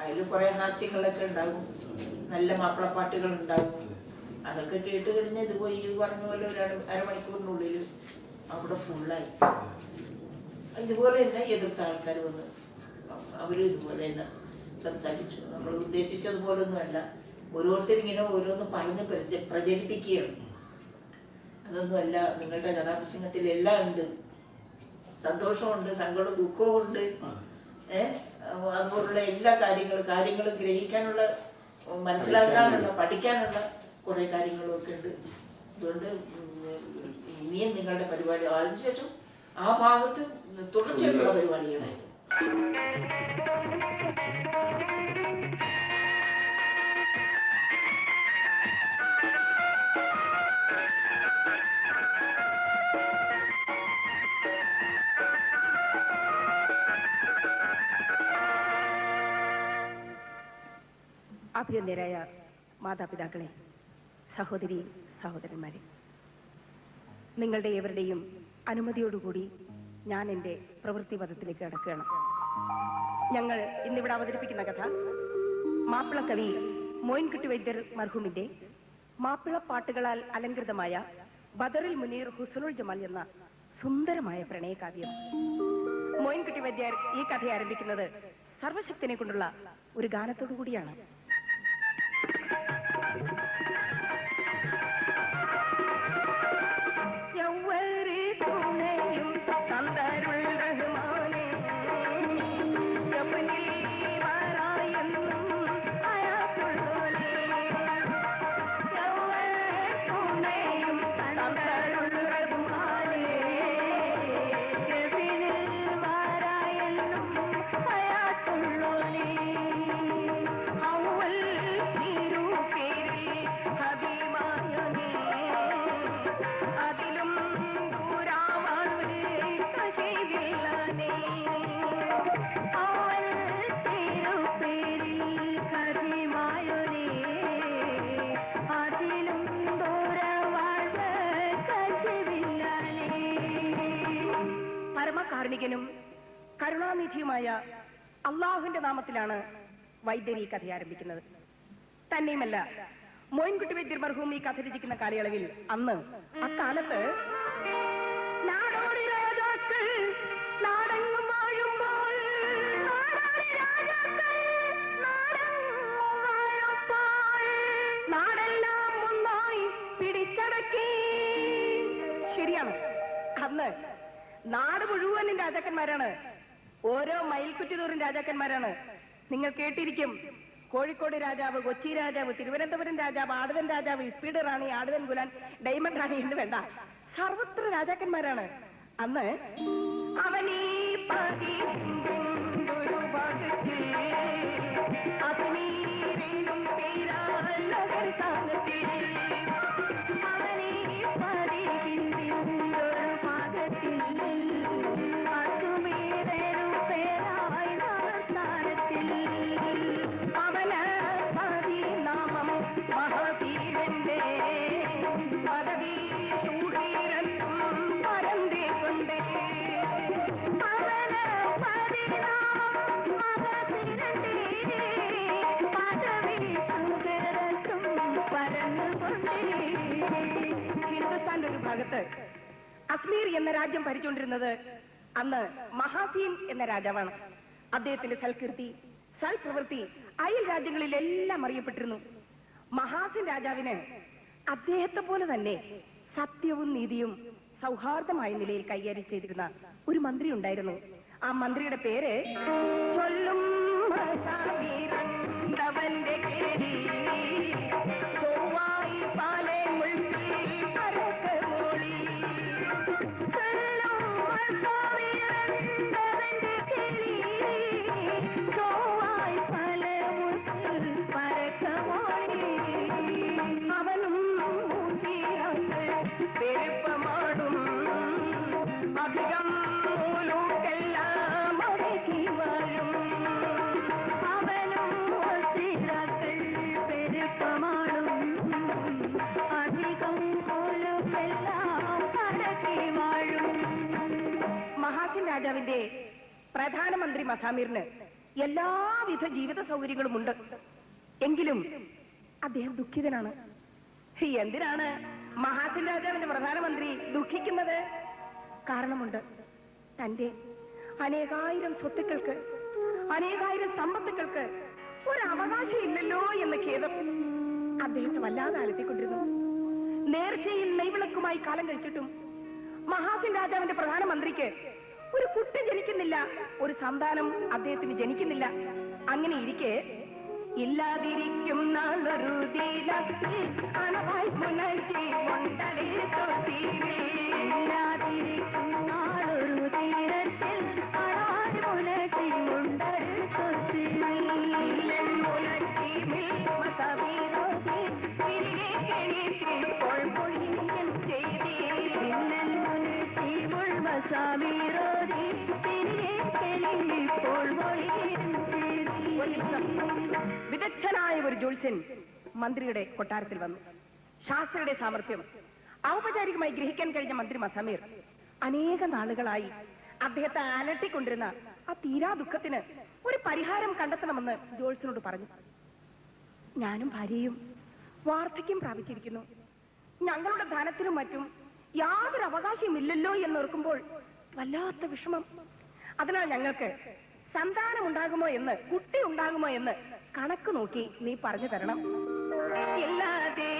അതിൽ കുറെ ഹാസ്യങ്ങളൊക്കെ ഉണ്ടാകും, നല്ല മാപ്പിളപ്പാട്ടുകൾ ഉണ്ടാകും. അതൊക്കെ കേട്ട് കഴിഞ്ഞാൽ ഇത് പോയി പറഞ്ഞ പോലെ അരമണിക്കൂറിനുള്ളിൽ അവിടെ ഫുള്ളായി. ഇതുപോലെ തന്നെ എതിർത്ത ആൾക്കാർ വന്ന് അവരും ഇതുപോലെ തന്നെ സംസാരിച്ചു. നമ്മൾ ഉദ്ദേശിച്ചതുപോലൊന്നുമല്ല, ഓരോരുത്തരിങ്ങനെ ഓരോന്ന് പറഞ്ഞ് പ്രചരിപ്പിക്കുകയാണ്. അതൊന്നുമല്ല, നിങ്ങളുടെ കഥാപ്രസംഗത്തിൽ എല്ലാം ഉണ്ട്, സന്തോഷമുണ്ട്, സങ്കടവും ദുഃഖവും ഉണ്ട്, അതുപോലുള്ള എല്ലാ കാര്യങ്ങളും ഗ്രഹിക്കാനുള്ള, മനസ്സിലാക്കാനുള്ള, പഠിക്കാനുള്ള കുറെ കാര്യങ്ങളും ഒക്കെ ഉണ്ട്. അതുകൊണ്ട് ഇനിയും നിങ്ങളുടെ പരിപാടി അതിനുശേഷം ആ ഭാഗത്ത് തുടർച്ചയായിട്ടുള്ള പരിപാടികളായിരുന്നു. അഭിനന്ദരായ മാതാപിതാക്കളെ, സഹോദരി സഹോദരന്മാരെ, നിങ്ങളുടെ ഏവരുടെയും അനുമതിയോടുകൂടി ഞാൻ എൻ്റെ പ്രവൃത്തി പദത്തിലേക്ക് കടക്കുകയാണ്. ഞങ്ങൾ ഇന്നിവിടെ അവതരിപ്പിക്കുന്ന കഥ മാപ്പിളക്കവി മോയിൻകുട്ടി വൈദ്യർ മർഹൂമിന്റെ മാപ്പിളപ്പാട്ടുകളാൽ അലങ്കൃതമായ ബദറുൽ മുനീർ ഹുസ്നുൽ ജമാൽ എന്ന സുന്ദരമായ പ്രണയകാവ്യം. മോയിൻകുട്ടി വൈദ്യർ ഈ കഥ ആരംഭിക്കുന്നത് സർവശക്തിനെ കൊണ്ടുള്ള ഒരു ഗാനത്തോടു കൂടിയാണ്. കാരുണികനും കരുണാനിധിയുമായ അള്ളാഹുവിന്റെ നാമത്തിലാണ് വൈദ്യർ ഈ കഥ ആരംഭിക്കുന്നത്. തന്നെയുമല്ല, മോയിൻകുട്ടി വൈദ്യർ മർഹൂം ഈ കഥ രചിക്കുന്ന കാലയളവിൽ അന്ന് അക്കാലത്ത് നാടെല്ലാം ഒന്നായി പിടിച്ചടക്കി. ശരിയാണ്, അന്ന് നാട് മുഴുവനും രാജാക്കന്മാരാണ്, ഓരോ മയിൽക്കുറ്റിതോറും രാജാക്കന്മാരാണ്. നിങ്ങൾ കേട്ടിരിക്കും, കോഴിക്കോട് രാജാവ്, കൊച്ചി രാജാവ്, തിരുവനന്തപുരം രാജാവ്, ആടുവൻ രാജാവ്, ഇസ്പീഡ് റാണി, ആടുവൻ ഗുലാൻ, ഡയമണ്ട് റാണി എന്ന് വേണ്ട, സർവത്ര രാജാക്കന്മാരാണ് അന്ന്. അവനീ ഹിന്ദുസ്ഥാന്റെ ഒരു ഭാഗത്ത് അസ്മീർ എന്ന രാജ്യം ഭരിച്ചുകൊണ്ടിരുന്നത് അന്ന് മഹാസീൻ എന്ന രാജാവാണ്. അദ്ദേഹത്തിന്റെ സൽകീർത്തി, സൽപ്രവൃത്തി അയൽ രാജ്യങ്ങളിലെല്ലാം അറിയപ്പെട്ടിരുന്നു. മഹാസീൻ രാജാവിന് അദ്ദേഹത്തെ പോലെ തന്നെ സത്യവും നീതിയും സൗഹാർദ്ദമായ നിലയിൽ കൈകാര്യം ചെയ്തിരുന്ന ഒരു മന്ത്രി ഉണ്ടായിരുന്നു. ആ മന്ത്രിയുടെ പേര് ചൊല്ലും രാജാവിന്റെ പ്രധാനമന്ത്രി മസാമീറിന് എല്ലാവിധ ജീവിത സൗകര്യങ്ങളും ഉണ്ട്. എങ്കിലും അദ്ദേഹം ദുഃഖിതനാണ്. എന്തിനാണ് മഹാസിൻ രാജാവിന്റെ പ്രധാനമന്ത്രി ദുഃഖിക്കുന്നത്? കാരണമുണ്ട്. തന്റെ അനേകായിരം സ്വത്തുക്കൾക്ക്, അനേകായിരം സമ്പത്തുക്കൾക്ക് ഒരവകാശം ഇല്ലല്ലോ എന്ന ഖേദം അദ്ദേഹത്തെ വല്ലാതെ അലട്ടിക്കൊണ്ടിരുന്നു. നേർച്ചയിൽ നെയ്വിളക്കുമായി കാലം കഴിച്ചിട്ടും മഹാസിൻ രാജാവിന്റെ പ്രധാനമന്ത്രിക്ക് ഒരു കുട്ടി ജനിക്കുന്നില്ല, ഒരു സന്താനം അദ്ദേഹത്തിന് ജനിക്കുന്നില്ല. അങ്ങനെ ഇരിക്കെ ഇല്ലാതിരിക്കും നാളൊരു തീരത്തിൽ അണവായി പുനർജി കൊണ്ടടി ഇല്ലാതിരിക്കും നാളൊരു തീരത്തിൽ അണവായി പുനർജി കൊണ്ടടി വിദഗ്ധനായ ഒരു ജ്യോത്സ്യൻ മന്ത്രിയുടെ കൊട്ടാരത്തിൽ വന്നു. ശാസ്ത്രിയുടെ സാമർഥ്യം ഔപചാരികമായി ഗ്രഹിക്കാൻ കഴിഞ്ഞ മന്ത്രി മസാമീർ അനേക നാളുകളായി അദ്ദേഹത്തെ അലട്ടിക്കൊണ്ടിരുന്ന ആ തീരാ ദുഃഖത്തിന് ഒരു പരിഹാരം കണ്ടെത്തണമെന്ന് ജ്യോത്സ്യനോട് പറഞ്ഞു. ഞാനും ഭാര്യയും വാർദ്ധക്യം പ്രാപിച്ചിരിക്കുന്നു. ഞങ്ങളുടെ ധനത്തിനും മറ്റും യാതൊരു അവകാശമില്ലല്ലോ എന്നോർക്കുമ്പോൾ വല്ലാത്ത വിഷമം. അതിനാൽ ഞങ്ങൾക്ക് സന്താനം ഉണ്ടാകുമോ എന്ന്, കുട്ടി ഉണ്ടാകുമോ എന്ന് കണക്ക് നോക്കി നീ പറഞ്ഞു തരണം. ഇല്ലാതെ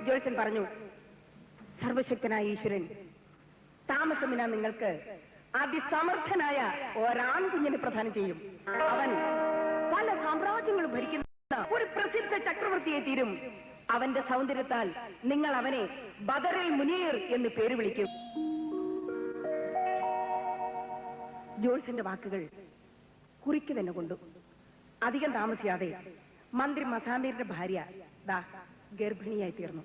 ജ്യോത്സ്യൻ പറഞ്ഞു, സർവശക്തനായ ഈശ്വരൻ താമസമിന നിങ്ങൾക്ക് അതിസമർത്ഥനായ ഒരാൺകുഞ്ഞിനെ പ്രദാനം ചെയ്യും. അവൻ പല സാമ്രാജ്യങ്ങളും ഭരിക്കുന്ന ഒരു പ്രസിദ്ധ ചക്രവർത്തിയെ തീരും. അവന്റെ സൗന്ദര്യത്താൽ നിങ്ങൾ അവനെ ബദറിൽ മുനീർ എന്ന് പേര് വിളിക്കും. ജ്യോത്സ്യന്റെ വാക്കുകൾ കുറിക്ക് തന്നെ കൊണ്ടു. അധികം താമസിയാതെ മന്ത്രി മസാമീറിന്റെ ഭാര്യ ഗർഭിണിയായി തീർന്നു.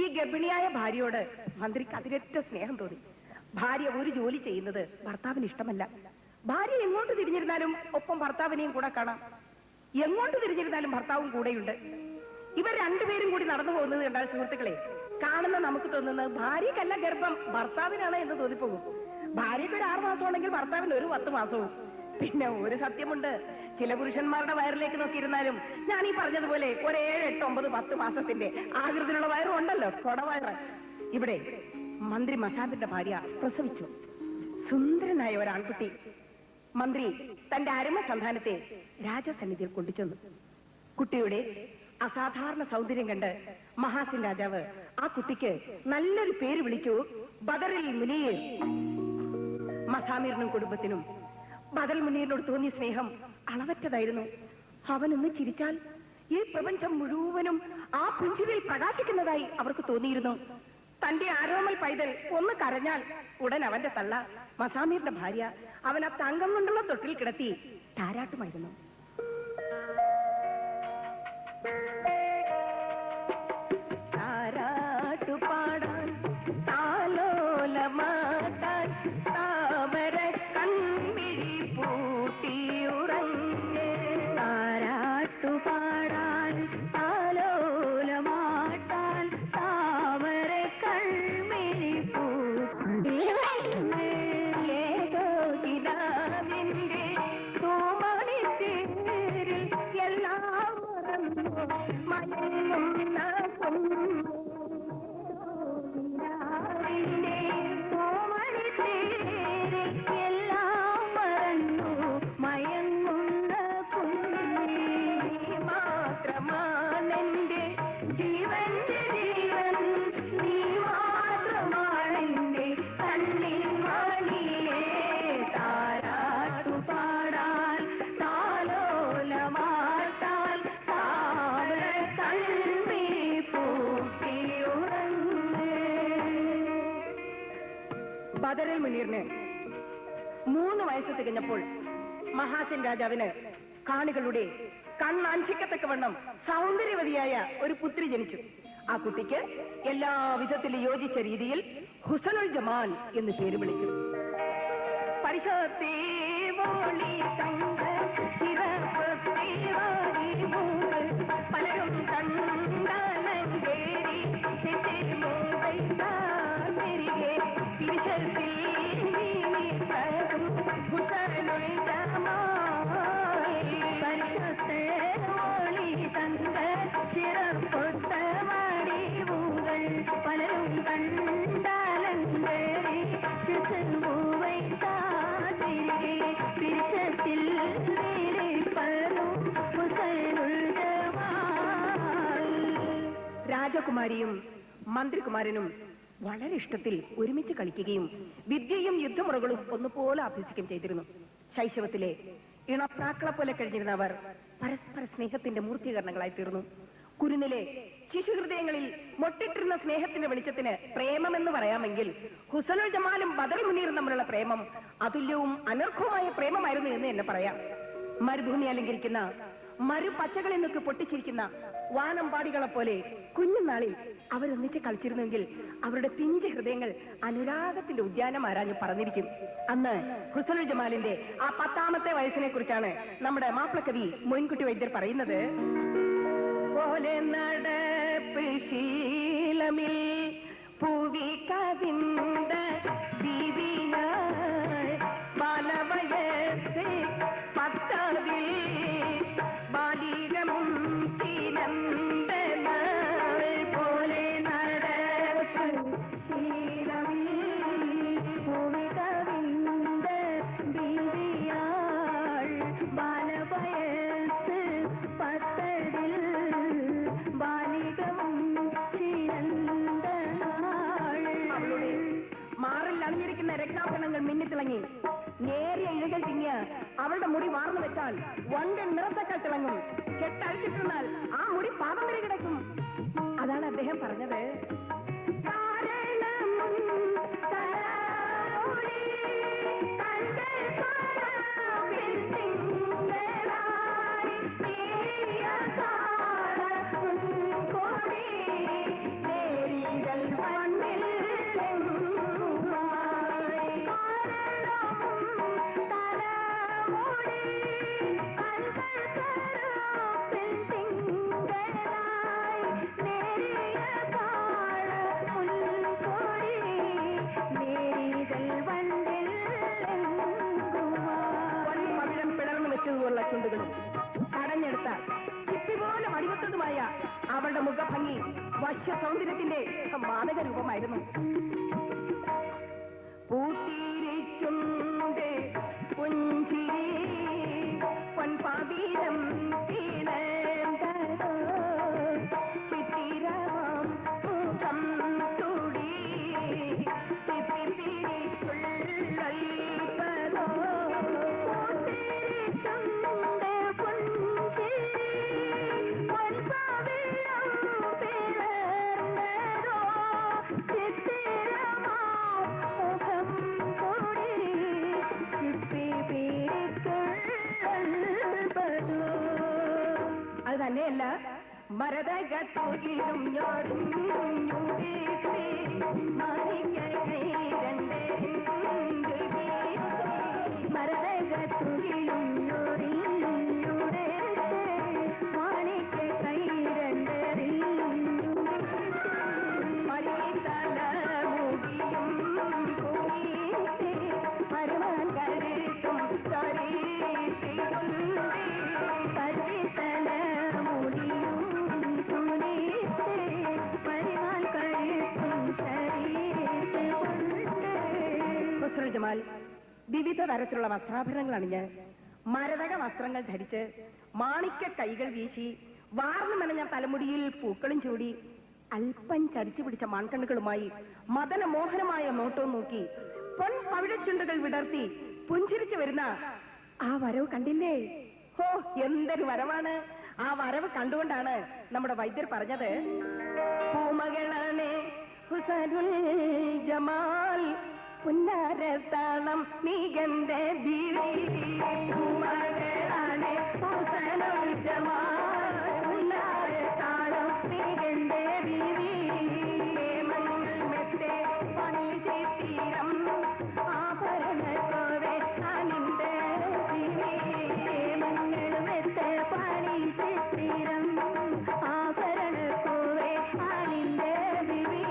ഈ ഗർഭിണിയായ ഭാര്യയോട് മന്ത്രിക്ക് അതിരറ്റ സ്നേഹം തോന്നി. ഭാര്യ ഒരു ജോലി ചെയ്യുന്നത് ഭർത്താവിന് ഇഷ്ടമല്ല. ഭാര്യ എങ്ങോട്ട് തിരിഞ്ഞിരുന്നാലും ഒപ്പം ഭർത്താവിനെയും കൂടെ കാണാം. എങ്ങോട്ട് തിരിഞ്ഞിരുന്നാലും ഭർത്താവും കൂടെയുണ്ട്. ഇവർ രണ്ടുപേരും കൂടി നടന്നു പോകുന്നത് കണ്ടാൽ സുഹൃത്തുക്കളെ, കാണുന്ന നമുക്ക് തോന്നുന്നത് ഭാര്യക്കല്ല ഗർഭം, ഭർത്താവിനാണ് എന്ന് തോന്നിപ്പോകും. ഭാര്യയ്ക്ക് ഒരു 6 മാസമാണെങ്കിൽ ഭർത്താവിന് ഒരു 10 മാസവും. പിന്നെ ഒരു സത്യമുണ്ട്, ചില പുരുഷന്മാരുടെ വയറിലേക്ക് നോക്കിയിരുന്നാലും ഞാൻ ഈ പറഞ്ഞതുപോലെ ഒരു 7, 8, 9, 10 മാസത്തിന്റെ ആകൃതിയിലുള്ള വയറും ഉണ്ടല്ലോ, കൊടവയറ്. ഇവിടെ മന്ത്രി മസാബിന്റെ ഭാര്യ പ്രസവിച്ചു. സുന്ദരനായ ഒരു ആൺകുട്ടി. മന്ത്രി തന്റെ അരുമ സന്താനത്തെ രാജസന്നിധിയിൽ കൊണ്ടുചെന്നു. കുട്ടിയുടെ അസാധാരണ സൗന്ദര്യം കണ്ട് മഹാസിൻ രാജാവ് ആ കുട്ടിക്ക് നല്ലൊരു പേര് വിളിച്ചു, ബദറിൽ മുനീർ. മസാമീറിനും കുടുംബത്തിനും ബദൽ മുനീറിനോട് തോന്നിയ സ്നേഹം അളവറ്റതായിരുന്നു. അവനൊന്ന് ചിരിച്ചാൽ ഈ പ്രപഞ്ചം മുഴുവനും ആ പുഞ്ചിരിയിൽ പ്രകാശിക്കുന്നതായി അവർക്ക് തോന്നിയിരുന്നു. തന്റെ ആരോമൽ പൈതൽ ഒന്ന് കരഞ്ഞാൽ ഉടൻ അവന്റെ തള്ള മസാമീറിന്റെ ഭാര്യ അവൻ ആ തങ്കം കൊണ്ടുള്ള തൊട്ടിൽ കിടത്തി താരാട്ടുമായിരുന്നു. താരാട്ടുപാടാൻ താലോലമാട്ടാൻ താമര കൺമിഴി പൂട്ടിയുറങ്ങ്. താരാട്ടുപാടാൻ താലോലമാട്ടാൻ താമര കൺമിഴി പൂട്ടിയുറങ്ങ്. ഏതോ കിനാവിന്റെ തൂമണിത്തേരിൽ ബദറുൽ മുനീറിന് 3 വയസ്സ് തികഞ്ഞപ്പോൾ മഹാസിൻ രാജാവിന് കാണികളുടെ കണ്ണാഞ്ചിക്കത്തക്കവണ്ണം സൗന്ദര്യവതിയായ ഒരു പുത്രി ജനിച്ചു. ആ കുട്ടിക്ക് എല്ലാ വിധത്തിലും യോജിച്ച രീതിയിൽ ഹുസനുൽ ജമാൽ എന്ന് പേര് വിളിച്ചു. പലരും കണ്ടാലങ്കേരി പലരും കണ്ടാലങ്കേരി രാജകുമാരിയും മന്ത്രികുമാരനും വളരെ ഇഷ്ടത്തിൽ ഒരുമിച്ച് കളിക്കുകയും വിദ്യയും യുദ്ധമുറകളും ഒന്നുപോലെ അഭ്യസിക്കുകയും ചെയ്തിരുന്നു. ശൈശവത്തിലെ ഇണപ്രാക്കളെ പോലെ കഴിഞ്ഞിരുന്ന അവർ പരസ്പര സ്നേഹത്തിന്റെ മൂർത്തീകരണങ്ങളായി തീർന്നു. കുരുന്നിലെ ശിശുഹൃദയങ്ങളിൽ മൊട്ടിട്ടിരുന്ന സ്നേഹത്തിന്റെ വെളിച്ചത്തിന് പ്രേമമെന്ന് പറയാമെങ്കിൽ ഹുസനുൽ ജമാലും ബദറുൽ മുനീറും തമ്മിലുള്ള പ്രേമം അതുല്യവും അനർഘവുമായ പ്രേമമായിരുന്നു എന്ന് തന്നെ പറയാം. മരുഭൂമി അലങ്കരിക്കുന്ന മരുപച്ചകളിൽ നിന്നൊക്കെ പൊട്ടിച്ചിരിക്കുന്ന വാനമ്പാടികളെ പോലെ കുഞ്ഞുനാളിൽ അവരൊന്നിച്ച് കളിച്ചിരുന്നെങ്കിൽ അവരുടെ പിഞ്ച് ഹൃദയങ്ങൾ അനുരാഗത്തിന്റെ ഉദ്യാനം ആരാഞ്ഞ് പറഞ്ഞിരിക്കും. അന്ന് ഹുസനുൽ ജമാലിന്റെ ആ 10ാമത്തെ വയസ്സിനെ കുറിച്ചാണ് നമ്മുടെ മാപ്പിളക്കവി മോയിൻകുട്ടി വൈദ്യർ പറയുന്നത്. പോലെ നടപ്പ് ശീലമിൽ പൂവി കവിന്ദ ദിവ്യാൾ ബാലവയസ്സ് 10ാവിൽ ബാലികമും തിരന്തനാൾ പോലെ നടപ്പ് ശീലമിൽ പൂവി കവിന്ദ ദിവ്യാൾ ബാലവയസ്സ് 10ിൽ മാറിൽ അണിഞ്ഞിരിക്കുന്ന രത്നാഭരണങ്ങൾ മിന്നിത്തിളങ്ങി നേരിയ ഇഴകൾ തിങ്ങിയ അവളുടെ മുടി വാർന്നു വെച്ചാൽ വണ്ടൻ നിറത്തക്കൾ തിളങ്ങും. കെട്ടഴിച്ചിട്ടിരുന്നാൽ ആ മുടി പാദം വരെ കിടക്കും. അതാണ് അദ്ദേഹം പറഞ്ഞത്. ചുണ്ടുകളും കടഞ്ഞെടുത്ത ചിപ്പിപോലെ വടിവത്തതുമായ അവളുടെ മുഖഭംഗി വശ്യ സൗന്ദര്യത്തിന്റെ മാദക രൂപമായിരുന്നു. പൂത്തിരിച്ചുണ്ട് പുഞ്ചിരി പൊൻപാവീരം ചിത്തിരമാം മുഖം തുടി അത് തന്നെയല്ല മരതകത്തുകിലും മരതകത്തുകിലും ഹുസ്നുൽ ജമാൽ വിവിധ തരത്തിലുള്ള വസ്ത്രാഭരണങ്ങൾ അണിഞ്ഞ് മരതക വസ്ത്രങ്ങൾ ധരിച്ച് മാണിക്യ കൈകൾ വീശി വാർന്നു മെനഞ്ഞ തലമുടിയിൽ പൂക്കളും ചൂടി അല്പം ചരിച്ചു പിടിച്ച മാൺകണ്ണുകളുമായി മദനമോഹനമായ നോട്ടവും നോക്കി പൊൻ പവിഴച്ചുണ്ടുകൾ വിടർത്തി പുഞ്ചിരിച്ചു വരുന്ന ആ വരവ് കണ്ടില്ലേ? ഹോ, എന്തൊരു വരവാണ്! ആ വരവ് കണ്ടുകൊണ്ടാണ് നമ്മുടെ വൈദ്യർ പറഞ്ഞത്, പൂമകളാണ് ഹുസനുൽ ജമാൽ പുന്നാരത്താളം നീകന്റെ ബീവി മകളാണ് പുന്നാരത്താളം നീകന്റെ ബീവി മങ്ങൾ മെത്തെ പണി തീരം ആഭരണത്തോടെ അനിന്റെ ബീവി മങ്ങൾ മെത്തെ പണി തീരം ആഭരണത്തോടെ അനിന്റെ ബീവി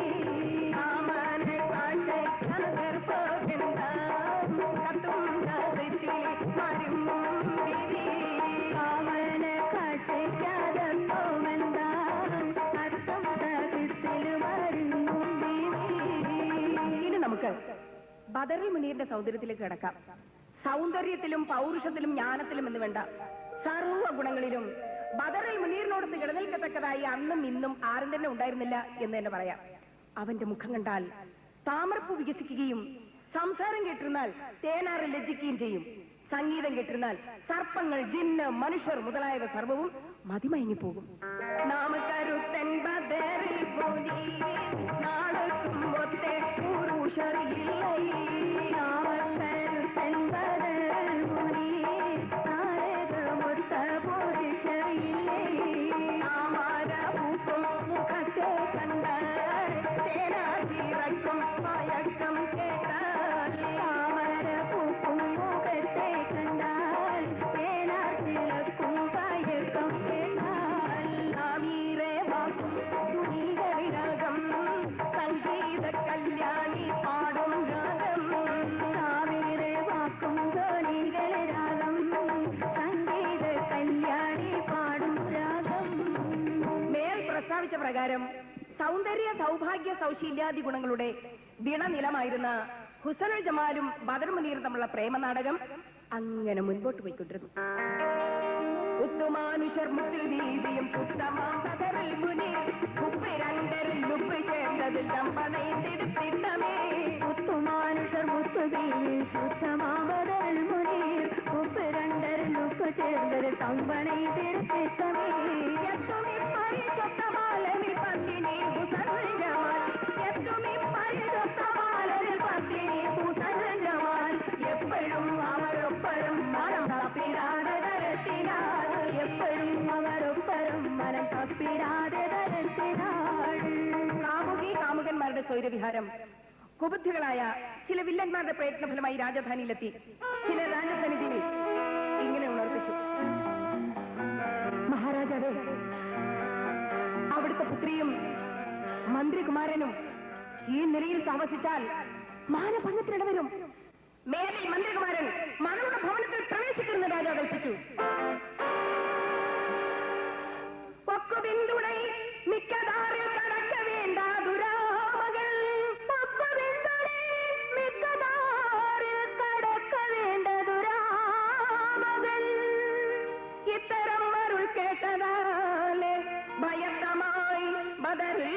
ആമനെ കാട്ടെ ഇനി നമുക്ക് ബദറുൽ മുനീറിന്റെ സൗന്ദര്യത്തിലേക്ക് കിടക്കാം. സൗന്ദര്യത്തിലും പൗരുഷത്തിലും ജ്ഞാനത്തിലും എന്ന് വേണ്ട സർവ്വ ഗുണങ്ങളിലും ബദറുൽ മുനീറിനോടൊത്ത് കിടനിൽക്കത്തക്കതായി അന്നും ഇന്നും ആരും തന്നെ ഉണ്ടായിരുന്നില്ല എന്ന് തന്നെ പറയാം. അവന്റെ മുഖം കണ്ടാൽ താമരപ്പൂ വികസിക്കുകയും സംസാരം കേട്ടിരുന്നാൽ തേനാറ് ലജ്ജിക്കുകയും ചെയ്യും. സംഗീതം കേട്ടിരുന്നാൽ സർപ്പങ്ങൾ, ജിന്ന്, മനുഷ്യർ മുതലായവ സർവവും മതിമയങ്ങിപ്പോകും. നാമകരുത്തൻ ബദറിൽ നാളെത്തും ഒത്തേ പുരുഷറിയില്ലേ നാമകരുത്തൻ ബദറിൽ നാളെത്തുമൊത്ത പുരുഷറിയില്ലേ നാമാര പൂക്കും മുഖത്തെ കണ്ടാൽ തേനാതിറക്കും മയക്കം കേട്ടാൽ താമര പൂക്കും മുഖത്തെ കണ്ടാൽ തേനാതിറക്കും മയക്കം കേട്ടാൽ നാമീരെ വാക്കും തുണികളിരകം സംഗീത കല്യാണി പാടും രാഗം നാമീരെ വാക്കും തുണികളിരകം സംഗീത കല്യാണി പാടും രാഗം. മേൽ പ്രസ്താവിച്ച പ്രകാരം സൗന്ദര്യ സൗഭാഗ്യ സൗശീല്യാദി ഗുണങ്ങളുടെ വിളനിലമായിരുന്ന ഹുസനുൽ ജമാലും ബദർ മുനീറും തമ്മിലുള്ള പ്രേമനാടകം അങ്ങനെ മുൻപോട്ട് പോയിക്കൊണ്ടിരുന്നു. ഉത്തുമാനുഷർ മുത്തിൽ വീതിയും ഉത്തമാം ബദറുൽ മുനീർ ഉപ്പ് രണ്ടരിൽ ഉപ്പ് ചേർന്നതിൽ ചമ്പനയിട്ടിടമേ ഉത്തുമാനുഷർ മുത്തുവീതി ഉത്തമാം ബദറുൽ മുനീർ ഉപ്പ് രണ്ടരിൽ ഉപ്പ് ചേർന്നതിൽ ചമ്പനയിട്ടിടമേ എത്തുമി പരിശുദ്ധമാലമി പത്തിനി ഹുസനുൽ ജമാൽ എത്തുമി പരിശുദ്ധമാലമിൽ പത്തിനി ഹുസനുൽ ജമാൽ എപ്പോഴും അവരൊപ്പരും മനം തപ്പിടാതെ തരത്തിനാൾ എപ്പോഴും അവരൊപ്പരും മനം തപ്പിടാതെ തരത്തിനാൾ. കാമുകി കാമുകന്മാരുടെ സ്വൈരവിഹാരം കുബുദ്ധികളായ ചില വില്ലന്മാരുടെ പ്രയത്നഫലമായി രാജധാനിയിലെത്തി. ചില രാജസന്നിധിയിൽ ഇങ്ങനെ ഉണർത്തിച്ചു: മഹാരാജാവേ, അവിടുത്തെ പുത്രിയും മന്ത്രികുമാരനും ഈ നിലയിൽ താമസിച്ചാൽ മാനഭംഗത്തിനിടവരും. മേലിൽ മന്ത്രികുമാരൻ മകളുടെ ഭവനത്തിൽ പ്രവേശിക്കുന്ന രാജാവ് കൽപ്പിച്ചു. പൊക്കുബിന്ദുടൈ മിക്കതാറിൽ കടക്ക വേണ്ട ദുരാമകൾ മിക്കതാറിൽ കടക്ക വേണ്ട ദുരാമകൾ ഇത്തരം അരുൾ കേട്ടതാലെ ഭയത്തമായി ബദറിൽ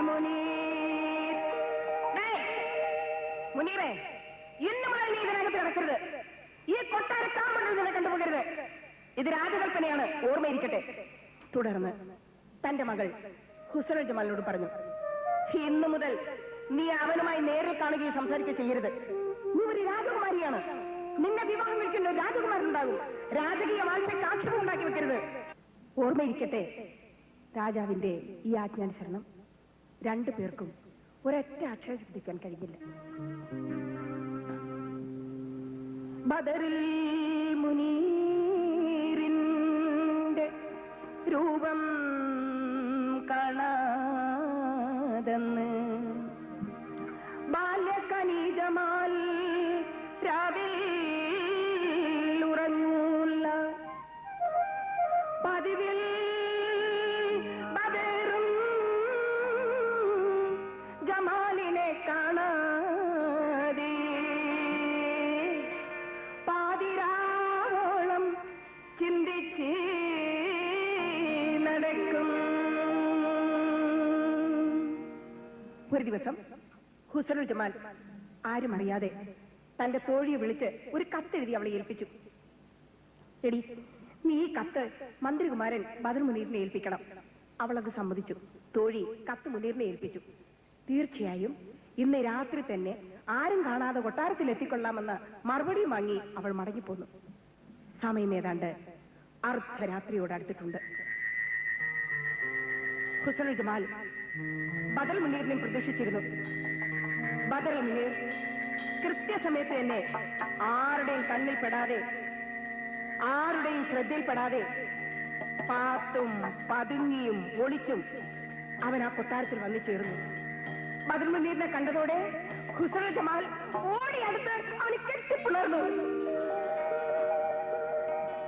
മുനീർ. മുനീറേ, ഇന്നു മുതൽ നീ ഇതിനകത്ത് കിടക്കരുത്. ഈ കൊട്ടാരക്കാമ്പുകൾ നിന്നെ കണ്ടുപോകരുത്. ഇത് രാജകൽപ്പനയാണ്, ഓർമ്മയിരിക്കട്ടെ. തുടർന്ന് തന്റെ മകൾ ഹുസനുൽ ജമാലിനോട് പറഞ്ഞു: ഇന്നു മുതൽ നീ അവനുമായി നേരിൽ കാണുകയും സംസാരിക്കുകയും ചെയ്യരുത്. നീ ഒരു രാജകുമാരിയാണ്. നിന്നെ വിവാഹം കഴിക്കുന്ന ഒരു രാജകുമാരനുണ്ടാകും. രാജകീയ വാഴ്ചയ്ക്ക് ആക്ഷേപം ഉണ്ടാക്കി വെക്കരുത്. ഓർമ്മയിരിക്കട്ടെ, രാജാവിന്റെ ഈ ആജ്ഞാനുസരണം രണ്ടു പേർക്കും ഒരൊറ്റ അക്ഷരം ശ്രദ്ധിക്കാൻ കഴിഞ്ഞില്ല. ബദറിൽ മുനീറിന്റെ രൂപം കാണാതെന്ന് ബാല്യകനീജമാൽ രാവിൽ ഉറങ്ങൂല്ല. പതിവിൽ ബദറും ജമാലിനെ കാണാതെ പാതിരാവോളം ചിന്തിച്ച് നടക്കും. ഒരു ദിവസം ഹുസനുൽ ജമാൽ ആരും അറിയാതെ തന്റെ തോഴിയെ വിളിച്ച് ഒരു കത്തെഴുതി അവളെ ഏൽപ്പിച്ചു. എടി, നീ ഈ കത്ത് മന്ത്രികുമാരൻ ബദർ മുനീറിനെ ഏൽപ്പിക്കണം. അവളത് സമ്മതിച്ചു. തോഴി കത്ത് മുനീറിനെ ഏൽപ്പിച്ചു. തീർച്ചയായും ഇന്ന് രാത്രി തന്നെ ആരും കാണാതെ കൊട്ടാരത്തിൽ എത്തിക്കൊള്ളാമെന്ന് മറുപടിയും വാങ്ങി അവൾ മടങ്ങിപ്പോന്നു. സമയം ഏതാണ്ട് അർദ്ധരാത്രിയോട് അടുത്തിട്ടുണ്ട്. ഹുസ്നുൽ ജമാൽ ബദൽ മുനീറിനെ പ്രതീക്ഷിച്ചിരുന്നു. ബദൽ മുനീർ കൃത്യസമയത്ത് തന്നെ ആരുടെയും കണ്ണിൽപ്പെടാതെ, ആരുടെയും ശ്രദ്ധയിൽപ്പെടാതെ പാത്തും പതുങ്ങിയും ഒളിച്ചും അവൻ ആ കൊട്ടാരത്തിൽ വന്നു ചേർന്നു. ബദൽ മുനീറിനെ കണ്ടതോടെ ഹുസ്നുൽ ജമാൽ ഓടി അടുത്ത് അവന് കെട്ടിപ്പുണർന്നു.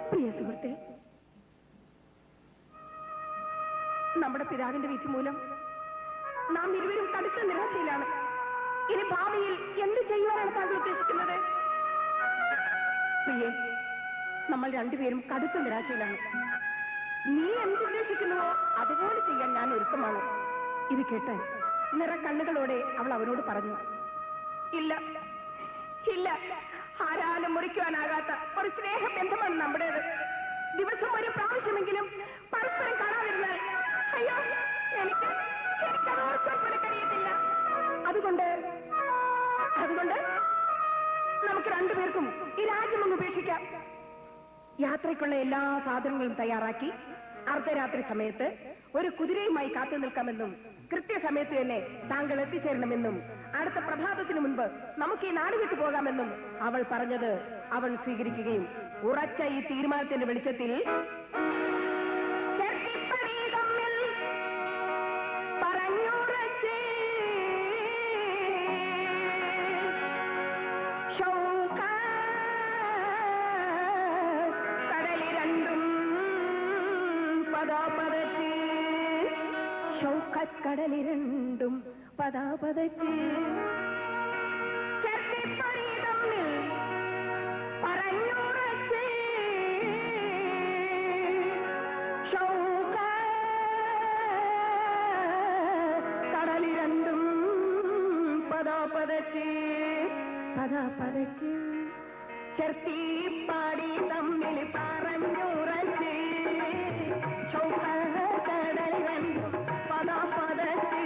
പ്രിയ സുഹൃത്തെ, നമ്മുടെ പിതാവിന്റെ വിധി മൂലം നാം ഇരുവരും കടുത്ത നിരാശയിലാണ്. ഇനി ഭാവിയിൽ എന്ത് ചെയ്യുവാനാണ് താങ്കൾ ഉദ്ദേശിക്കുന്നത്? പ്രിയേ, നമ്മൾ രണ്ടുപേരും കടുത്ത നിരാശയിലാണ്. നീ എന്തുദ്ദേശിക്കുന്നുവോ അതുപോലെ ചെയ്യാൻ ഞാൻ ഒരുക്കമാണ്. ഇത് കേട്ട് നിറക്കണ്ണുകളോടെ അവൾ അവനോട് പറഞ്ഞു, ഇല്ല ഇല്ല, ആരാലും മുറിക്കുവാനാകാത്ത ഒരു സ്നേഹബന്ധമാണ് നമ്മുടേത്. ദിവസം ഒരു പ്രാവശ്യമെങ്കിലും പരസ്പരം കാണാതിരുന്നാൽ അയ്യോ, എനിക്ക് കഴിയത്തില്ല. അതുകൊണ്ട് നമുക്ക് രണ്ടുപേർക്കും ഈ രാജ്യം ഒന്ന് ഉപേക്ഷിക്കാം. യാത്രയ്ക്കുള്ള എല്ലാ സാധനങ്ങളും തയ്യാറാക്കി അർദ്ധരാത്രി സമയത്ത് ഒരു കുതിരയുമായി കാത്തു നിൽക്കാമെന്നും കൃത്യസമയത്ത് തന്നെ താങ്കൾ എത്തിച്ചേരണമെന്നും അടുത്ത പ്രഭാതത്തിനു മുൻപ് നമുക്ക് ഈ നാട് വിട്ടു പോകാമെന്നും അവൾ പറഞ്ഞത് അവൻ സ്വീകരിക്കുകയും ഉറച്ച ഈ തീരുമാനത്തിന്റെ വെളിച്ചത്തിൽ കടലിരണ്ടും പദാപതച്ച് പറഞ്ഞുറച്ച് കടലിരണ്ടും പദാപതച്ച് പദാപതച്ച് ചേർത്തിപ്പാടി തമ്മിൽ പറഞ്ഞുറച്ച് കടൽ രണ്ടും പദാപതച്ച്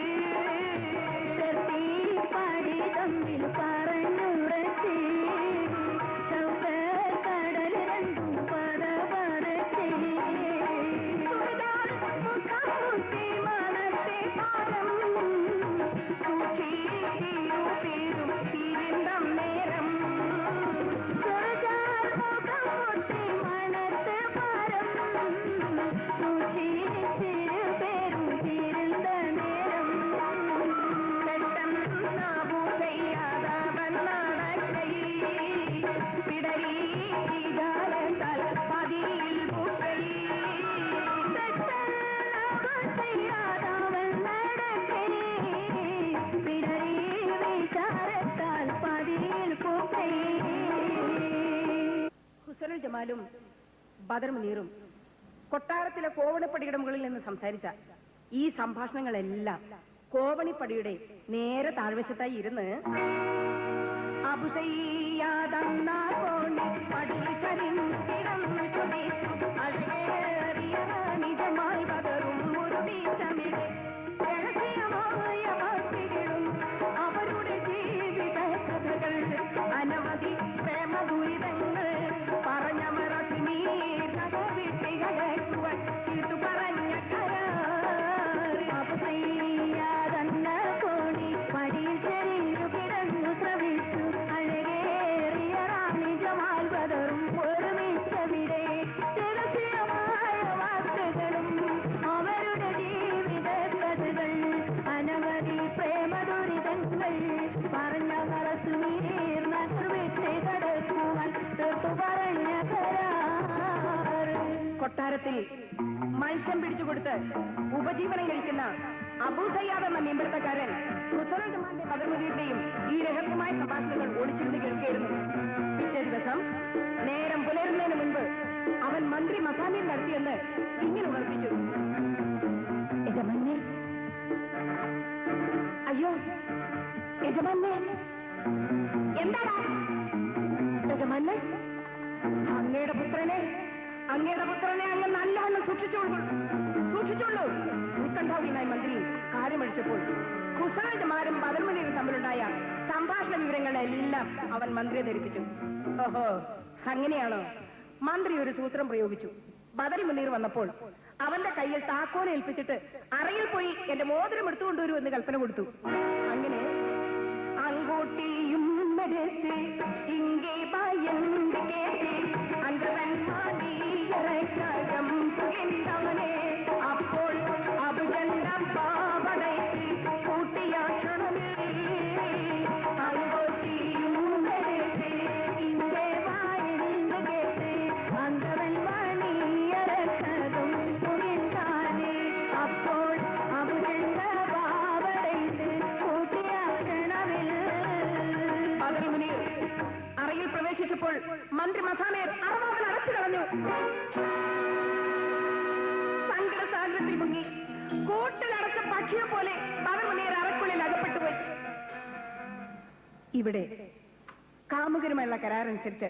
ചേർത്തിപ്പാടി തമ്മിൽ പറഞ്ഞുറച്ച് കടൽ രണ്ടും പദപതച്ച് മുഖമുത്തി മനത്തെ പാദം സൂക്ഷി പേരും തിരിന്തം നേരം ഹുസ്നുൽ ജമാലും ബദർ മുനീറും കൊട്ടാരത്തിലെ കോവണിപ്പടിയുടെ മുകളിൽ നിന്ന് സംസാരിച്ച ഈ സംഭാഷണങ്ങളെല്ലാം കോവണിപ്പടിയുടെ നേരെ താഴ്വശത്തായി ഇരുന്ന് നിജമായി പതറും ഒരു വീച്ചമിടെ രഹസ്യമായ വാർത്തകളും അവരുടെ ജീവിത കഥകൾ അനവധി പ്രേമ ദുരിതങ്ങൾ പറഞ്ഞമറത്തി നീർ വിട്ടി കടക്കുവാൻ ഇത് പറഞ്ഞ കരാറിയാതന്ന കോണി പടിയിൽ ചെറിഞ്ഞു കിടന്നു ശ്രമിച്ചു അഴകേറിയ നിജമാൽ പതറും ഒരുമിച്ചവിടെ രഹസ്യമായ വാർത്തകളും അവരുടെ ജീവിത കഥകൾ അനവധി പ്രേമ ദുരിതങ്ങൾ പറഞ്ഞ മറച്ചു നീർ വിട്ട് കടക്കുവാൻ പറഞ്ഞ കരാറ്. കൊട്ടാരത്തിൽ മത്സ്യം പിടിച്ചുകൊടുത്ത് ഉപജീവനം കഴിക്കുന്ന അബൂ സയ്യാദ് എന്ന മീൻപിടുത്തക്കാരൻ ഹുസ്നുൽ ജമാലിന്റെ ബദർ മുനീറിന്റെയും ഈ രഹസ്യമായ സംഭാഷണങ്ങൾ ഒളിച്ചിരുന്ന് കേൾക്കുകയായിരുന്നു. പിറ്റേ ദിവസം നേരം പുലരുന്നതിന് മുൻപ് അവൻ മന്ത്രി മസാനിൽ നടത്തിയെന്ന് ഇങ്ങനെ ഉറപ്പിച്ചു. യജമാനെ, അയ്യോ യജമാനെ, എന്താടാ യജമാനെ? അങ്ങയുടെ പുത്രനെ അങ്ങ് നല്ലവണ്ണം സൂക്ഷിച്ചോളൂ. ഉത്കണ്ഠാവുമായി മന്ത്രി കാര്യമഴിച്ചപ്പോൾ ഹുസൈൻ ജമാലും ബദർ മുനീറും തമ്മിലുണ്ടായ സംഭാഷണ വിവരങ്ങളെല്ലാം അവൻ മന്ത്രിയെ ധരിപ്പിച്ചു. ഓഹോ, അങ്ങനെയാണോ? മന്ത്രി ഒരു സൂത്രം പ്രയോഗിച്ചു. ബദർ മുനീർ വന്നപ്പോൾ അവന്റെ കയ്യിൽ താക്കോൽ ഏൽപ്പിച്ചിട്ട് അറയിൽ പോയി എന്റെ മോതിരം എടുത്തുകൊണ്ടുവരൂ എന്ന് കൽപ്പന കൊടുത്തു. അങ്ങനെ അങ്ങോട്ടിയും ഇങ്ങേ ഭയന്ന് കേട്ട് അങ്കവൻ അപ്പോൾ അഭിജന്നം പാവടയ്ക്ക് കൂട്ടിയ ക്ഷണമേ അങ്ങോട്ടിയും ഇങ്ങേ ഭയന്ന് കേട്ട് അങ്കവൻ മണിയറക്കതും പുരിന്താനേ അപ്പോൾ അഭിജന്ത പാവടയ്ക്ക് കൂട്ടിയ ക്ഷണമേ. ബദർ മുനീർ അറയിൽ പ്രവേശിച്ചപ്പോൾ മന്ത്രി മസാമേർ അറവാകൽ അടച്ചു കളഞ്ഞു. സങ്കടസാഗരത്തിൽ മുങ്ങി കൂട്ടിലടച്ച പക്ഷിയെ പോലെ ബദർ മുനീർ അറക്കുള്ളിൽ അകപ്പെട്ടുപോയി. ഇവിടെ കാമുകരുമായുള്ള കരാറനുസരിച്ച്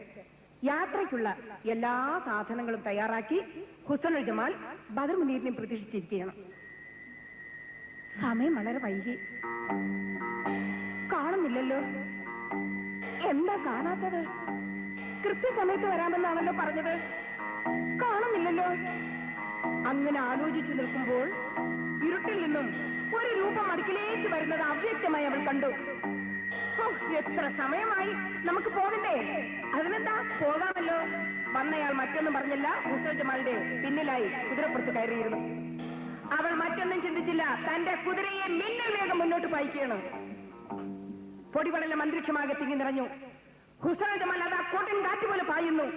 യാത്രയ്ക്കുള്ള എല്ലാ സാധനങ്ങളും തയ്യാറാക്കി ഹുസൈനുൽ ജമാൽ ബദർ മുനീറിനെ പ്രതീക്ഷിച്ചിരിക്കുകയാണ്. സമയം വളരെ വൈകി. കാണുന്നില്ലല്ലോ. എന്താ കാണാത്തത്? കൃത്യസമയത്ത് വരാമെന്നാണല്ലോ പറഞ്ഞത്. കാണുന്നില്ലല്ലോ. അങ്ങനെ ആലോചിച്ചു നിൽക്കുമ്പോൾ ഇരുട്ടിൽ നിന്നും ഒരു രൂപം അടുക്കിലേക്ക് വരുന്നത് അവ്യക്തമായി അവൾ കണ്ടു. എത്ര സമയമായി, നമുക്ക് പോകണ്ടേ? അതിനെന്താ, പോകാമല്ലോ. വന്നയാൾ മറ്റൊന്നും പറഞ്ഞില്ല. ഹുസൈൻ ജമാലിന്റെ പിന്നിലായി കുതിരപ്പുറത്ത് കയറിയിരുന്നു. അവൾ മറ്റൊന്നും ചിന്തിച്ചില്ല. തന്റെ കുതിരയെ മിന്നൽ വേഗം മുന്നോട്ട് പായിക്കുകയാണ്. പൊടിപടലം അന്തരീക്ഷമാകെ തിങ്ങി നിറഞ്ഞു. ഹുസൈൻ ജമാൽ അത് കോട്ടൻ കാറ്റ് പോലെ പായുന്നു.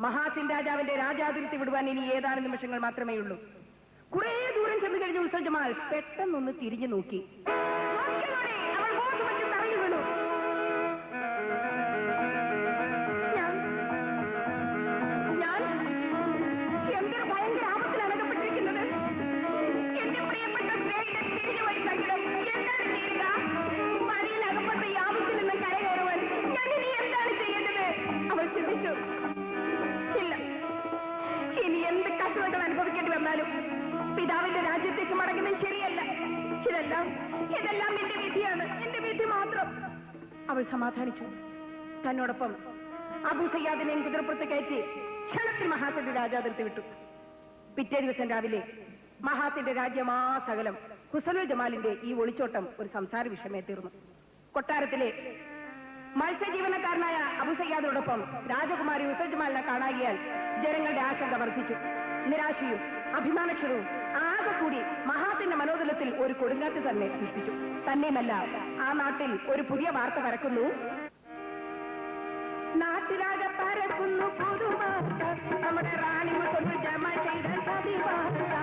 മഹാസിൻ രാജാവിന്റെ രാജാതിർത്തി വിടുവാൻ ഇനി ഏതാനും നിമിഷങ്ങൾ മാത്രമേ ഉള്ളൂ. കുറെ ദൂരം ചെന്ന് കഴിഞ്ഞ ഹുസൈൻ ജമാൽ പെട്ടെന്നൊന്ന് തിരിഞ്ഞു നോക്കി. അവൾ ബോധമറ്റ് തറയിൽ വീണു. ഞാൻ എന്തൊരു ഭയങ്കര ആപത്തിലാണ് അകപ്പെട്ടിരിക്കുന്നത്. എന്റെ പ്രിയപ്പെട്ട സ്നേഹിതൻ തിരിഞ്ഞു പോയി സഹിതം എന്താണ് ചെയ്യുക? മടിയിൽ അകപ്പെട്ട ഈ ആപത്തിൽ നിന്ന് കരകയറുവാൻ ഞാൻ ഇനി എന്താണ് ചെയ്യേണ്ടത്? അവൾ ചിന്തിച്ചു. ഇല്ല, ഇനി എന്ത് കഷ്ടതകൾ അനുഭവിക്കേണ്ടി വന്നാലും പിതാവിന്റെ രാജ്യത്തേക്ക് മടങ്ങുന്നത് ശരിയല്ല. ഇതെല്ലാം എന്റെ വിധിയാണ്, എന്റെ വിധി മാത്രം. അവൾ സമാധാനിച്ചു. തന്നോടൊപ്പം അബൂ സയ്യാദിനെയും കുതിരപ്പുറത്ത് കയറ്റി ക്ഷണത്തിൽ മഹാസിന്റെ രാജാതിർത്തി വിട്ടു. പിറ്റേ ദിവസം രാവിലെ മഹാസിന്റെ രാജ്യമാസകലം ഹുസൈനുൽ ജമാലിന്റെ ഈ ഒളിച്ചോട്ടം ഒരു സംസാര വിഷയമായി തീർന്നു. കൊട്ടാരത്തിലെ മത്സ്യജീവനക്കാരനായ അബൂ സയ്യാദിനോടൊപ്പം രാജകുമാരി ഹുസൈൻ ജമാലിനെ കാണാകിയാൽ ജനങ്ങളുടെ ആശങ്ക വർദ്ധിച്ചു. നിരാശയും അഭിമാനക്ഷതവും ആകെ കൂടി മഹാസിന്റെ മനോദലത്തിൽ ഒരു കൊടുങ്കാറ്റ് തന്നെ സൃഷ്ടിച്ചു. തന്നെയുമല്ല, ആ നാട്ടിൽ ഒരു പുതിയ വാർത്ത പരക്കുന്നു. നാട്ടിലാകെ പരക്കുന്നു പുതുവാർത്ത, നമ്മുടെ റാണി ഹുസൈനുൽ ജമാൽ ചെയ്ത സതിവാർത്ത.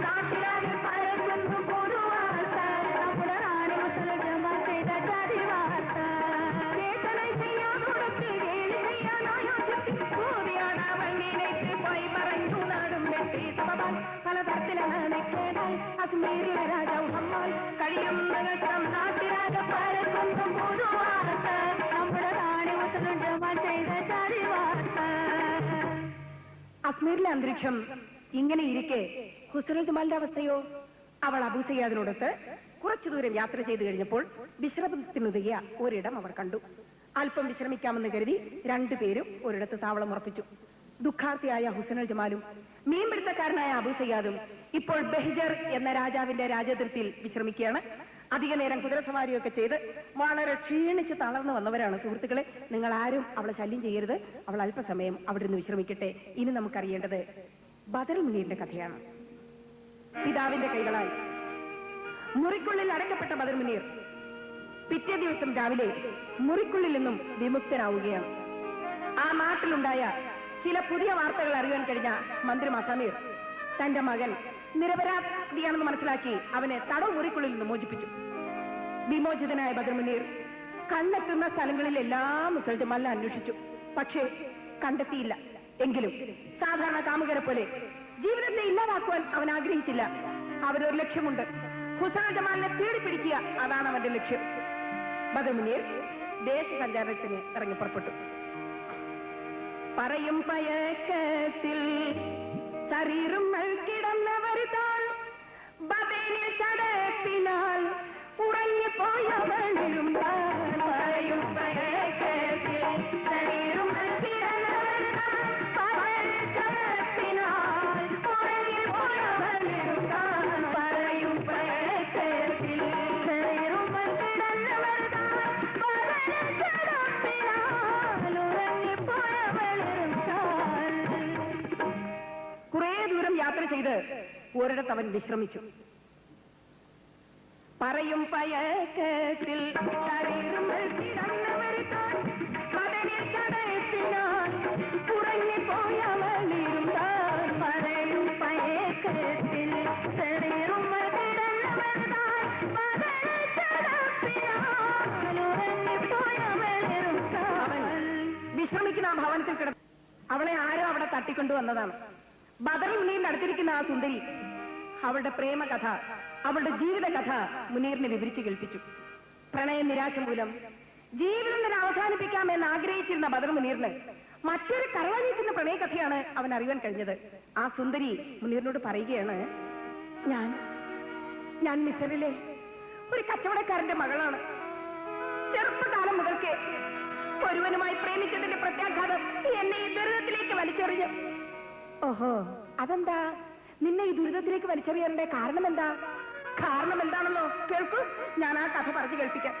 നാട്ടിലാകെ പരക്കുന്നു പുതുവാർത്ത, നമ്മുടെ റാണി ഹുസൈനുൽ ജമാൽ ചെയ്ത സതിവാർത്ത. കേട്ടണை ചെയ്യാനോടൊക്കെ കേളി ചെയ്യാനോ യോജിച്ച് കൂടിയാണ് അവൾ നിനക്ക് പോയി പറഞ്ഞു നാടും വെട്ടി സഭവാൻ പലതരത്തിലാണ് കേടായി അസ്മീറിലെ രാജാവ് ഹമ്മാൽ കഴിയുന്ന ഘട്ടം. നാട്ടിലാകെ പരക്കുന്നു പുതുവാർത്ത, നമ്മുടെ റാണി ഹുസൈനുൽ ജമാൽ ചെയ്ത സതിവാർത്ത. അസ്മീറിലെ അന്തരീക്ഷം ഇങ്ങനെ ഇരിക്കെ ഹുസൈനുൽ ജമാലിന്റെ അവസ്ഥയോ? അവൾ അബൂ സയ്യാദിനോടൊത്ത് കുറച്ചു ദൂരം യാത്ര ചെയ്തു കഴിഞ്ഞപ്പോൾ വിശ്രമത്തിനുതകിയ ഒരിടം അവർ കണ്ടു. അല്പം വിശ്രമിക്കാമെന്ന് കരുതി രണ്ടുപേരും ഒരിടത്ത് താവളം ഉറപ്പിച്ചു. ദുഃഖാർത്ഥിയായ ഹുസൈനുൽ ജമാലും മീൻപിടുത്തക്കാരനായ അബൂ സയ്യാദും ഇപ്പോൾ ബഹിജർ എന്ന രാജാവിന്റെ രാജതിർത്തിയിൽ വിശ്രമിക്കുകയാണ്. അധിക നേരം കുതിരസവാരിയൊക്കെ ചെയ്ത് വളരെ ക്ഷീണിച്ച് തളർന്നു വന്നവരാണ്. സുഹൃത്തുക്കളെ, നിങ്ങൾ ആരും അവളെ ശല്യം ചെയ്യരുത്. അവൾ അല്പസമയം അവിടെ നിന്ന് വിശ്രമിക്കട്ടെ. ഇനി നമുക്കറിയേണ്ടത് ബദർ മുനീറിന്റെ കഥയാണ്. പിതാവിന്റെ കൈകളാൽ മുറിക്കുള്ളിൽ അടക്കപ്പെട്ട ബദർ മുനീർ പിറ്റേ ദിവസം രാവിലെ മുറിക്കുള്ളിൽ നിന്നും വിമുക്തനാവുകയാണ്. ആ നാട്ടിലുണ്ടായ ചില പുതിയ വാർത്തകൾ അറിയാൻ കഴിഞ്ഞ മന്ത്രി മസാമീർ തന്റെ മകൻ നിരപരാധിയാണെന്ന് മനസ്സിലാക്കി അവനെ തടവ് മുറിക്കുള്ളിൽ നിന്ന് മോചിപ്പിച്ചു. വിമോചിതനായ ബദർ മുനീർ കണ്ടെത്തുന്ന സ്ഥലങ്ങളിലെല്ലാം ഹുസൈൻ ജമാലിനെ അന്വേഷിച്ചു. പക്ഷേ കണ്ടെത്തിയില്ല. എങ്കിലും സാധാരണ കാമുകരെ പോലെ ജീവിതത്തെ ഇല്ലാതാക്കുവാൻ അവൻ ആഗ്രഹിച്ചില്ല. അവരൊരു ലക്ഷ്യമുണ്ട്. ഹുസൈൻ ജമാലിനെ തേടിപ്പിടിക്കുക, അതാണ് അവന്റെ ലക്ഷ്യം. ബദർ മുനീർ ദേശസഞ്ചാരത്തിന് ഇറങ്ങി പുറപ്പെട്ടു. പറയും പയക്കത്തിൽ ശരീരം കിടന്നവർ താൾ ബദരിൽ തടപ്പിനാൽ ഉറങ്ങിപ്പോയവളിരുന്നാൽ പറയും പയക്കത്തിൽ ശരീരം യാത്ര ചെയ്ത് ഒരിടത്ത് അവൻ വിശ്രമിച്ചു. പറയും പയക്കത്തിൽ ഉറങ്ങിപ്പോയവളിരുന്നാൽ പറയും പയക്കത്തിൽ വിശ്രമിക്കുന്ന ആ ഭവനത്തിൽ കിടന്നു. അവളെ ആരോ അവിടെ തട്ടിക്കൊണ്ടുവന്നതാണ്. ബദറുൽ മുനീറിന്റെ അടുത്തിരിക്കുന്ന ആ സുന്ദരി അവളുടെ പ്രേമകഥ, അവളുടെ ജീവിതകഥ മുനീറിനെ വിവരിച്ചു കേൾപ്പിച്ചു. പ്രണയ നിരാശ മൂലം ജീവിതം തന്നെ അവസാനിപ്പിക്കാമെന്ന് ആഗ്രഹിച്ചിരുന്ന ബദറുൽ മുനീറിന് മറ്റൊരു കരളനീക്കുന്ന പ്രണയകഥയാണ് അവൻ അറിയാൻ കഴിഞ്ഞത്. ആ സുന്ദരി മുനീറിനോട് പറയുകയാണ്, ഞാൻ മിസറിലെ ഒരു കച്ചവടക്കാരന്റെ മകളാണ്. ചെറുപ്പകാലം മുതൽക്ക് ഒരുവനുമായി പ്രേമിച്ചതിന്റെ പ്രത്യാഘാതം എന്നെ ഈ ദുരിതത്തിലേക്ക് വലിച്ചെറിഞ്ഞു. ഓഹോ, അതെന്താ നിന്നെ ഈ ദുരിതത്തിലേക്ക് വലിച്ചെറിയാനുള്ള കാരണം എന്താ? കാരണം എന്താണെന്നോ കേൾക്കൂ, ഞാൻ ആ കഥ പറഞ്ഞു കേൾപ്പിക്കാം.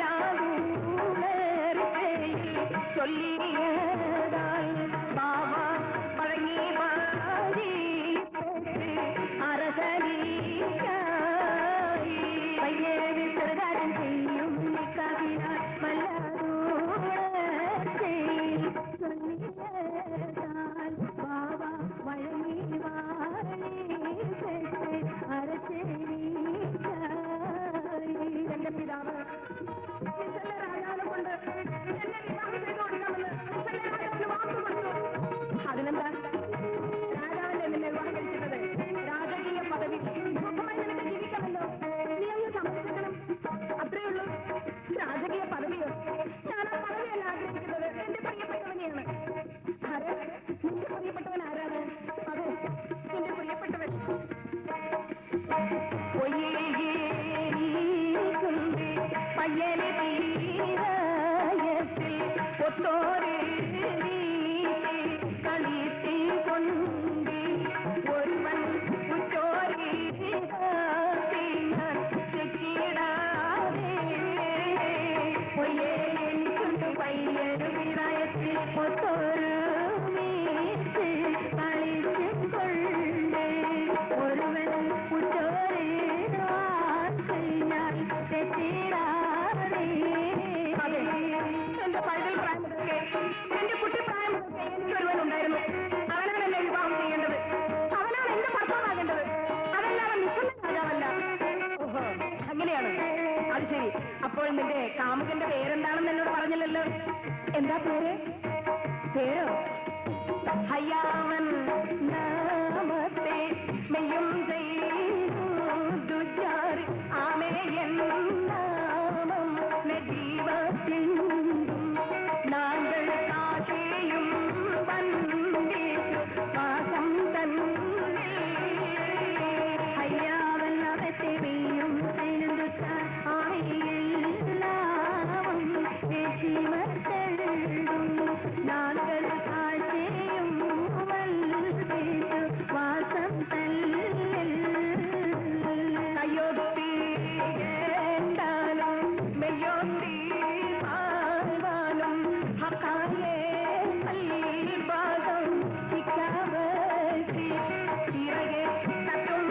രാജൻ ചെയ്യും ചൊല്ലിയതാൽ ബാവ പഴങ്ങി പാടി അരസനീക്കായി പയ്യേരി ചെറുകാരൻ ചെയ്യും കവിനാൽ വല്ലാതെ ചൊല്ലിയതാൽ ബാവ വഴങ്ങി വാഴി അരസനീക്കായി. എന്റെ പിതാവ് രാജാവിനെ കൊണ്ട് എന്നെ വിവാഹം ചെയ്തു കൊടുക്കാമെന്ന് രാജാവിന് വാക്ക് കൊടുത്തു. അതിനെന്താ, രാജാവിനെ നിന്നെ വിവാഹം കഴിച്ചിട്ടത് രാജകീയ പദവി സുഖമായി നിനക്ക് ജീവിക്കാമല്ലോ, നീ അങ്ങ് സമ്മതിക്കണം, അത്രേ ഉള്ളൂ. രാജകീയ പദവിയോ? ഞാൻ ആ പദവിയല്ല ആഗ്രഹിക്കുന്നത്, എന്റെ പ്രിയപ്പെട്ടവനെയാണ്. ആര്? നിന്റെ പ്രിയപ്പെട്ടവൻ ആരാണ്? അതെ, എന്റെ പ്രിയപ്പെട്ടവൻ. പയ്യലെ തീരത്തിൽ ഒത്തോരെ കളിത്തി കൊണ്ട് ഒരുവൻ ഉച്ചോരി ചെക്കിടാതെ പൊയ്യേലിക്കൊണ്ട് പയ്യരു വിളയത്തിൽ ഒത്തോരു മീറ്റ് കളിച്ചു കൊണ്ട് ഒരുവൻ ഉച്ചോരി എന്റെ പൈതൽ പ്രായമൊക്കെ, എന്റെ കുട്ടിപ്രായമൊക്കെ എനിക്കൊരുവനുണ്ടായിരുന്നു. അവനാണ് എന്നെ വിവാഹം ചെയ്യേണ്ടത്, അവനാണ് എന്റെ ഭർത്താവാകേണ്ടത്, അതല്ലാതെ നിശ്ചല രാജാവല്ല. ഓഹോ, അങ്ങനെയാണ്. അത് ശരി. അപ്പോൾ നിന്റെ കാമുകന്റെ പേരെന്താണെന്ന് എന്നോട് പറഞ്ഞില്ലല്ലോ. എന്താ പേര്? പേരോ? ഹയ്യാവൻ നാമത്തെ മെയ്യും ദുജാറി ആമേയൻ നാമം ജീവത്തിൽ നാങ്കൾ കാശിയും വന്ദിച്ചു വാസം തന്നിൽ ഹയ്യാവൻ അവത്തെ മെയ്യും ആയെല്ലാവും ജീവത്തെഴുതും നാങ്കൾ കാശിയും വന്ദിച്ചു വാസം തന്നിൽ കയ്യൊത്തി എന്താലും മെയ്യൊത്തി ആവാനും ഹക്കായേ ഭാഗം ചിക്കാവത്തി ചിറകെ തട്ടും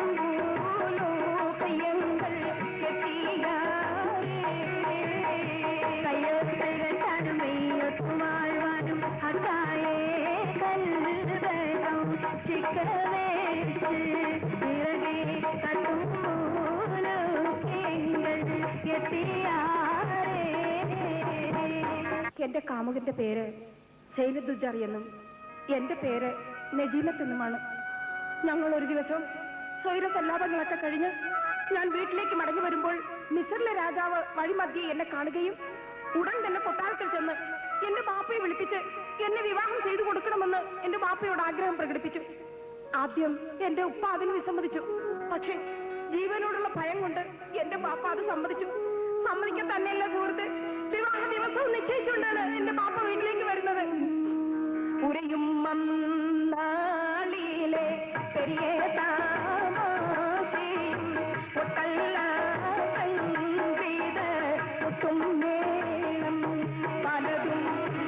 കയ്യങ്ങൾ കെട്ടിയാറേ കയ്യൊത്തുകൾ താനും മെയ്യൊത്തുമാഴ്വാനും ഹക്കായേ കൽവേഗം ചിക്കവേച്ച് ചിറകെ തട്ടും എന്റെ കാമുകന്റെ പേര് സൈനദുജാറി എന്നും എന്റെ പേര് നജീമത്തെന്നുമാണ്. ഞങ്ങൾ ഒരു ദിവസം സ്വൈരസല്ലാപങ്ങളൊക്കെ കഴിഞ്ഞ് ഞാൻ വീട്ടിലേക്ക് മടങ്ങി വരുമ്പോൾ മിസറിലെ രാജാവ് വഴിമധ്യേ എന്നെ കാണുകയും ഉടൻ തന്നെ കൊട്ടാരത്തിൽ ചെന്ന് എന്റെ ബാപ്പയെ വിളിപ്പിച്ച് എന്നെ വിവാഹം ചെയ്തു കൊടുക്കണമെന്ന് എന്റെ ബാപ്പയോട് ആഗ്രഹം പ്രകടിപ്പിച്ചു. ആദ്യം എന്റെ ഉപ്പ അതിന് വിസമ്മതിച്ചു. പക്ഷേ ജീവനോടുള്ള ഭയം കൊണ്ട് എന്റെ ബാപ്പ അത് സമ്മതിച്ചു. സമ്മതിക്കാൻ തന്നെയല്ല സുഹൃത്ത്, വിവാഹ ദിവസവും നിശ്ചയിച്ചുകൊണ്ടാണ് എന്റെ ബാപ്പ വീട്ടിലേക്ക് വരുന്നത്. ഉരയും മന്നാളിയിലെ പെരിയ താമസിയും ഒട്ടല്ല സംഗീത ഒട്ടുമേളം പലതും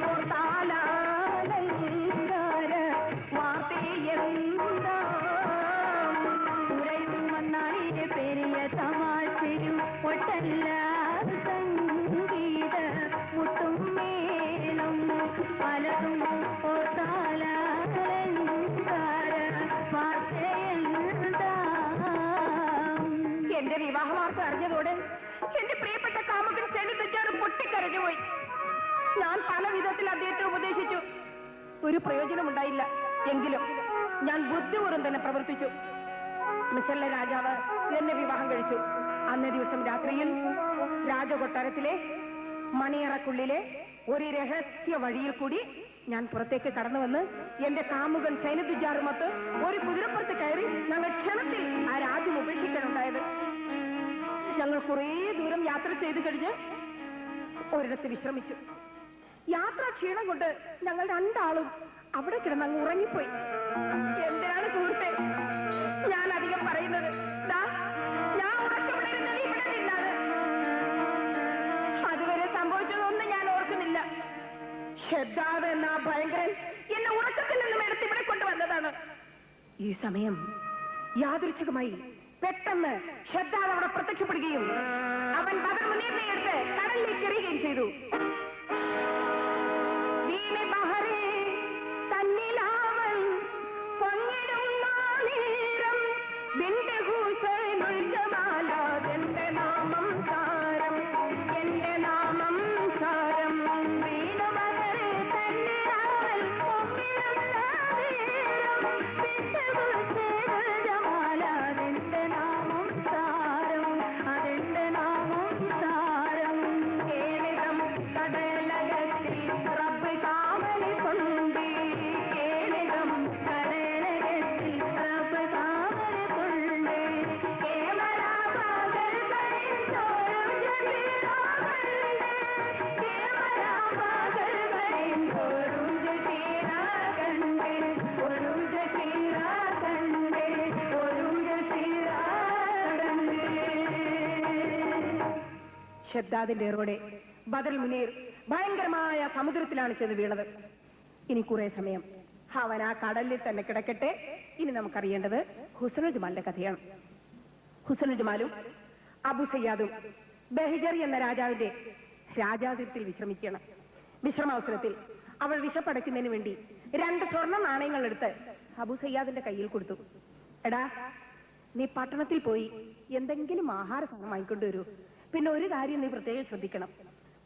ഓർത്താലങ്കാര വാർത്തയെന്താ. ഉരയും മന്നാളിയിലെ പെരിയ താമസിയും ഒട്ടല്ല സംഗീത ഒട്ടുമേളം പലതും എന്റെ വിവാഹ വാർത്ത അറിഞ്ഞതോടെ എന്റെ പ്രിയപ്പെട്ട കാമുകൻ സെനിതുജാറ് പൊട്ടിക്കരഞ്ഞുപോയി. ഞാൻ പല വിധത്തിൽ അദ്ദേഹത്തെ ഉപദേശിച്ചു. ഒരു പ്രയോജനമുണ്ടായില്ല. എങ്കിലും ഞാൻ ബുദ്ധിപൂർവ്വം തന്നെ പ്രവർത്തിച്ചു. മിസല്ല രാജാവ് എന്നെ വിവാഹം കഴിച്ചു. അന്നേ ദിവസം രാത്രിയിൽ രാജകൊട്ടാരത്തിലെ മണിയറക്കുള്ളിലെ ഒരു രഹസ്യ വഴിയിൽ കൂടി ഞാൻ പുറത്തേക്ക് കടന്നു വന്ന് എന്റെ കാമുകൻ സൈനതുജാറുമൊത്ത് ഒരു കുതിരപ്പുറത്ത് കയറി ഞങ്ങൾ ക്ഷണത്തിൽ ആ രാജ്യം ഉപേക്ഷിക്കാനുണ്ടായത്. ഞങ്ങൾ കുറേ ദൂരം യാത്ര ചെയ്തു കഴിഞ്ഞ് ഒരിടത്ത് വിശ്രമിച്ചു. യാത്രാ ക്ഷീണം കൊണ്ട് ഞങ്ങൾ രണ്ടാളും അവിടെ കിടന്നങ്ങ് ഉറങ്ങിപ്പോയി. എന്തിനാണ് സുഹൃത്തെ ഞാൻ അധികം പറയുന്നത്? ഞാൻ ഉറക്കപ്പെടിരുന്നത് ഇവിടെ നിന്നാണ്. അതുവരെ സംഭവിച്ചതൊന്നും ഞാൻ ഓർക്കുന്നില്ല. ഷദ്ദാദ് എന്ന ഭയങ്കരൻ എന്നെ ഉറക്കത്തിൽ നിന്നും എടുത്ത് ഇവിടെ കൊണ്ടുവന്നതാണ്. ഈ സമയം യാദൃച്ഛികമായി പെട്ടെന്ന് ഷദ്ദാദ് അവിടെ പ്രത്യക്ഷപ്പെടുകയും അവൻ ബദർ മുനീറിനെ എടുത്ത് കടലിലേക്ക് എറിയുകയും ചെയ്തു. തന്നിലാവൻ പൊങ്ങിടുന്ന നേരം നിന്റെ ഹൂസൈനുൽജമാലാതെന്റെ നാമം സാരം, എന്റെ നാമം സാരം. വീണു ബദർ തന്നിലാവൻ പൊങ്ങിടുന്ന നേരം നിന്റെ ഹൂസൈനുൽജമാലാതെന്റെ നാമം സാരം, അതെന്റെ നാമം സാരം. കേളിതം കടലകത്തിൽ റബ്ബ് കാവലി കൊണ്ടേ, കേളിതം കടലകത്തിൽ റബ്ബ് കാവലി കൊണ്ടേ. കേമരാപാകൽ കഴിച്ചോരും ജസീറാകണ്ടേ, കേമരാപാകൽ കഴിച്ചോരും ജസീറാകണ്ടേ, ഒരു ജസീറാകണ്ടേ, ഒരു ജസീറാകണ്ടേ. ഷദ്ദാദിന്റെ ഏറോടെ ബദർ മുനീർ ഭയങ്കരമായ സമുദ്രത്തിലാണ് ചെന്ന് വീണത്. ഇനി കുറെ സമയം അവൻ ആ കടലിൽ തന്നെ കിടക്കട്ടെ. ഇനി നമുക്കറിയേണ്ടത് ഹുസ്നുൽ ജമാലിന്റെ കഥയാണ്. ഹുസ്നുൽ ജമാലും അബു സയ്യാദും ബഹിജർ എന്ന രാജാവിന്റെ രാജാതിഥ്യത്തിൽ വിശ്രമിക്കണം. വിശ്രമാവസരത്തിൽ അവൾ വിശപ്പടയ്ക്കുന്നതിന് വേണ്ടി 2 സ്വർണ്ണ നാണയങ്ങൾ എടുത്ത് അബു സയ്യാദിന്റെ കയ്യിൽ കൊടുത്തു. എടാ, നീ പട്ടണത്തിൽ പോയി എന്തെങ്കിലും ആഹാര സാധനം വാങ്ങിക്കൊണ്ടുവരൂ. പിന്നെ ഒരു കാര്യം നീ പ്രത്യേകം ശ്രദ്ധിക്കണം.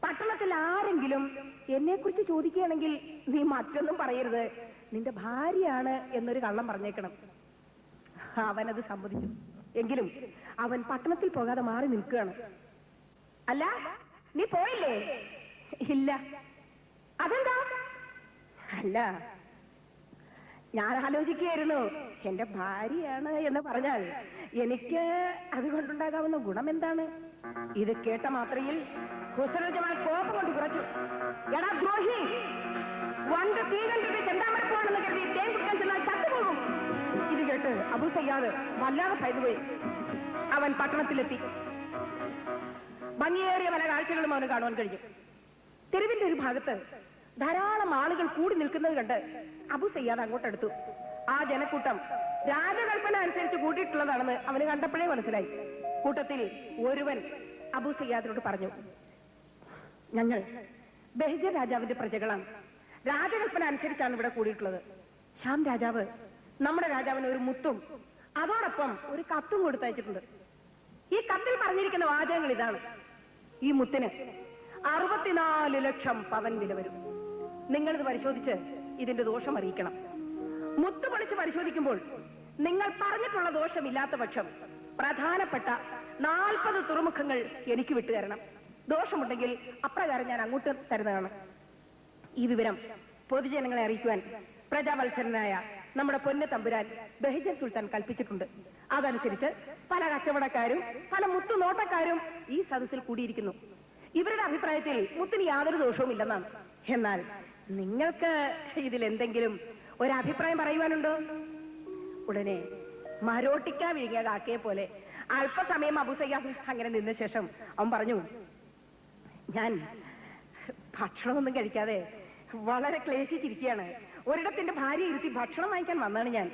പട്ടണത്തിൽ ആരെങ്കിലും എന്നെക്കുറിച്ച് ചോദിക്കുകയാണെങ്കിൽ നീ മറ്റൊന്നും പറയരുത്, നിന്റെ ഭാര്യയാണ് എന്നൊരു കള്ളം പറഞ്ഞേക്കണം. അവനത് സമ്മതിച്ചു. എങ്കിലും അവൻ പട്ടണത്തിൽ പോകാതെ മാറി നിൽക്കുകയാണ്. അല്ല, നീ പോയില്ലേ? ഇല്ല. അതെന്താ? അല്ല, ഞാൻ ആലോചിക്കുകയായിരുന്നു, എന്റെ ഭാര്യയാണ് എന്ന് പറഞ്ഞാൽ എനിക്ക് അതുകൊണ്ടുണ്ടാകാവുന്ന ഗുണം എന്താണ്? ഇത് കേട്ട മാത്രയിൽ ഹുസ്നുൽ ജമാൽ കോപം കൊണ്ട് കുറച്ചു. എടാ ദ്രോഹി, വണ്ട് തീ കണ്ടിട്ട് ചെന്താമരപ്പോണെന്ന് കരുതി തേൻ കുടിക്കാൻ ചെന്നാൽ ചത്തുപോകും. ഇത് കേട്ട് അബു സയ്യാദ് വല്ലാതെ ഭയന്നുപോയി. അവൻ പട്ടണത്തിലെത്തി. ഭംഗിയേറിയ പല കാഴ്ചകളും അവന് കാണുവാൻ കഴിഞ്ഞു. തെരുവിന്റെ ഒരു ഭാഗത്ത് ധാരാളം ആളുകൾ കൂടി നിൽക്കുന്നത് കണ്ട് അബു സയ്യാദ് അങ്ങോട്ടെടുത്തു. ആ ജനക്കൂട്ടം രാജകൽപ്പന അനുസരിച്ച് കൂട്ടിയിട്ടുള്ളതാണെന്ന് അവന് കണ്ടപ്പോഴേ മനസ്സിലായി. കൂട്ടത്തിൽ ഒരുവൻ അബു സയ്യാദിനോട് പറഞ്ഞു, ഞങ്ങൾ ബഹിജർ രാജാവിന്റെ പ്രജകളാണ്. രാജകൽപ്പന അനുസരിച്ചാണ് ഇവിടെ കൂടിയിട്ടുള്ളത്. ഷാം രാജാവ് നമ്മുടെ രാജാവിന് ഒരു മുത്തും അതോടൊപ്പം ഒരു കത്തും കൊടുത്തയച്ചിട്ടുണ്ട്. ഈ കത്തിൽ പറഞ്ഞിരിക്കുന്ന വാചകങ്ങൾ ഇതാണ്: ഈ മുത്തിന് 64 ലക്ഷം പവൻ വില വരും. നിങ്ങളിത് പരിശോധിച്ച് ഇതിന്റെ ദോഷം അറിയിക്കണം. മുത്ത് പൊളിച്ച് പരിശോധിക്കുമ്പോൾ നിങ്ങൾ പറഞ്ഞിട്ടുള്ള ദോഷമില്ലാത്ത പക്ഷം പ്രധാനപ്പെട്ട 40 തുറമുഖങ്ങൾ എനിക്ക് വിട്ടുതരണം. ദോഷമുണ്ടെങ്കിൽ അപ്രകാരം ഞാൻ അങ്ങോട്ട് തരുന്നതാണ്. ഈ വിവരം പൊതുജനങ്ങളെ അറിയിക്കുവാൻ പ്രജാവത്സരനായ നമ്മുടെ പൊന്ന തമ്പുരാൻ ബഹജർ സുൽത്താൻ കൽപ്പിച്ചിട്ടുണ്ട്. അതനുസരിച്ച് പല കച്ചവടക്കാരും പല മുത്തുനോട്ടക്കാരും ഈ സദസ്സിൽ കൂടിയിരിക്കുന്നു. ഇവരുടെ അഭിപ്രായത്തിൽ മുത്തിന് യാതൊരു ദോഷവുമില്ലെന്നാണ്. എന്നാൽ നിങ്ങൾക്ക് ഇതിലെന്തെങ്കിലും ഒരഭിപ്രായം പറയുവാനുണ്ടോ? ഉടനെ മരോട്ടിക്ക വിഴുങ്ങിയ കാക്കയെ പോലെ അല്പസമയം അബൂ സയ്യാദ് അങ്ങനെ നിന്ന ശേഷം അവൻ പറഞ്ഞു, ഞാൻ ഭക്ഷണമൊന്നും കഴിക്കാതെ വളരെ ക്ലേശിച്ചിരിക്കുകയാണ്. ഒരിടത്തിന്റെ ഭാര്യ ഇരുത്തി ഭക്ഷണം വാങ്ങിക്കാൻ വന്നാണ് ഞാൻ.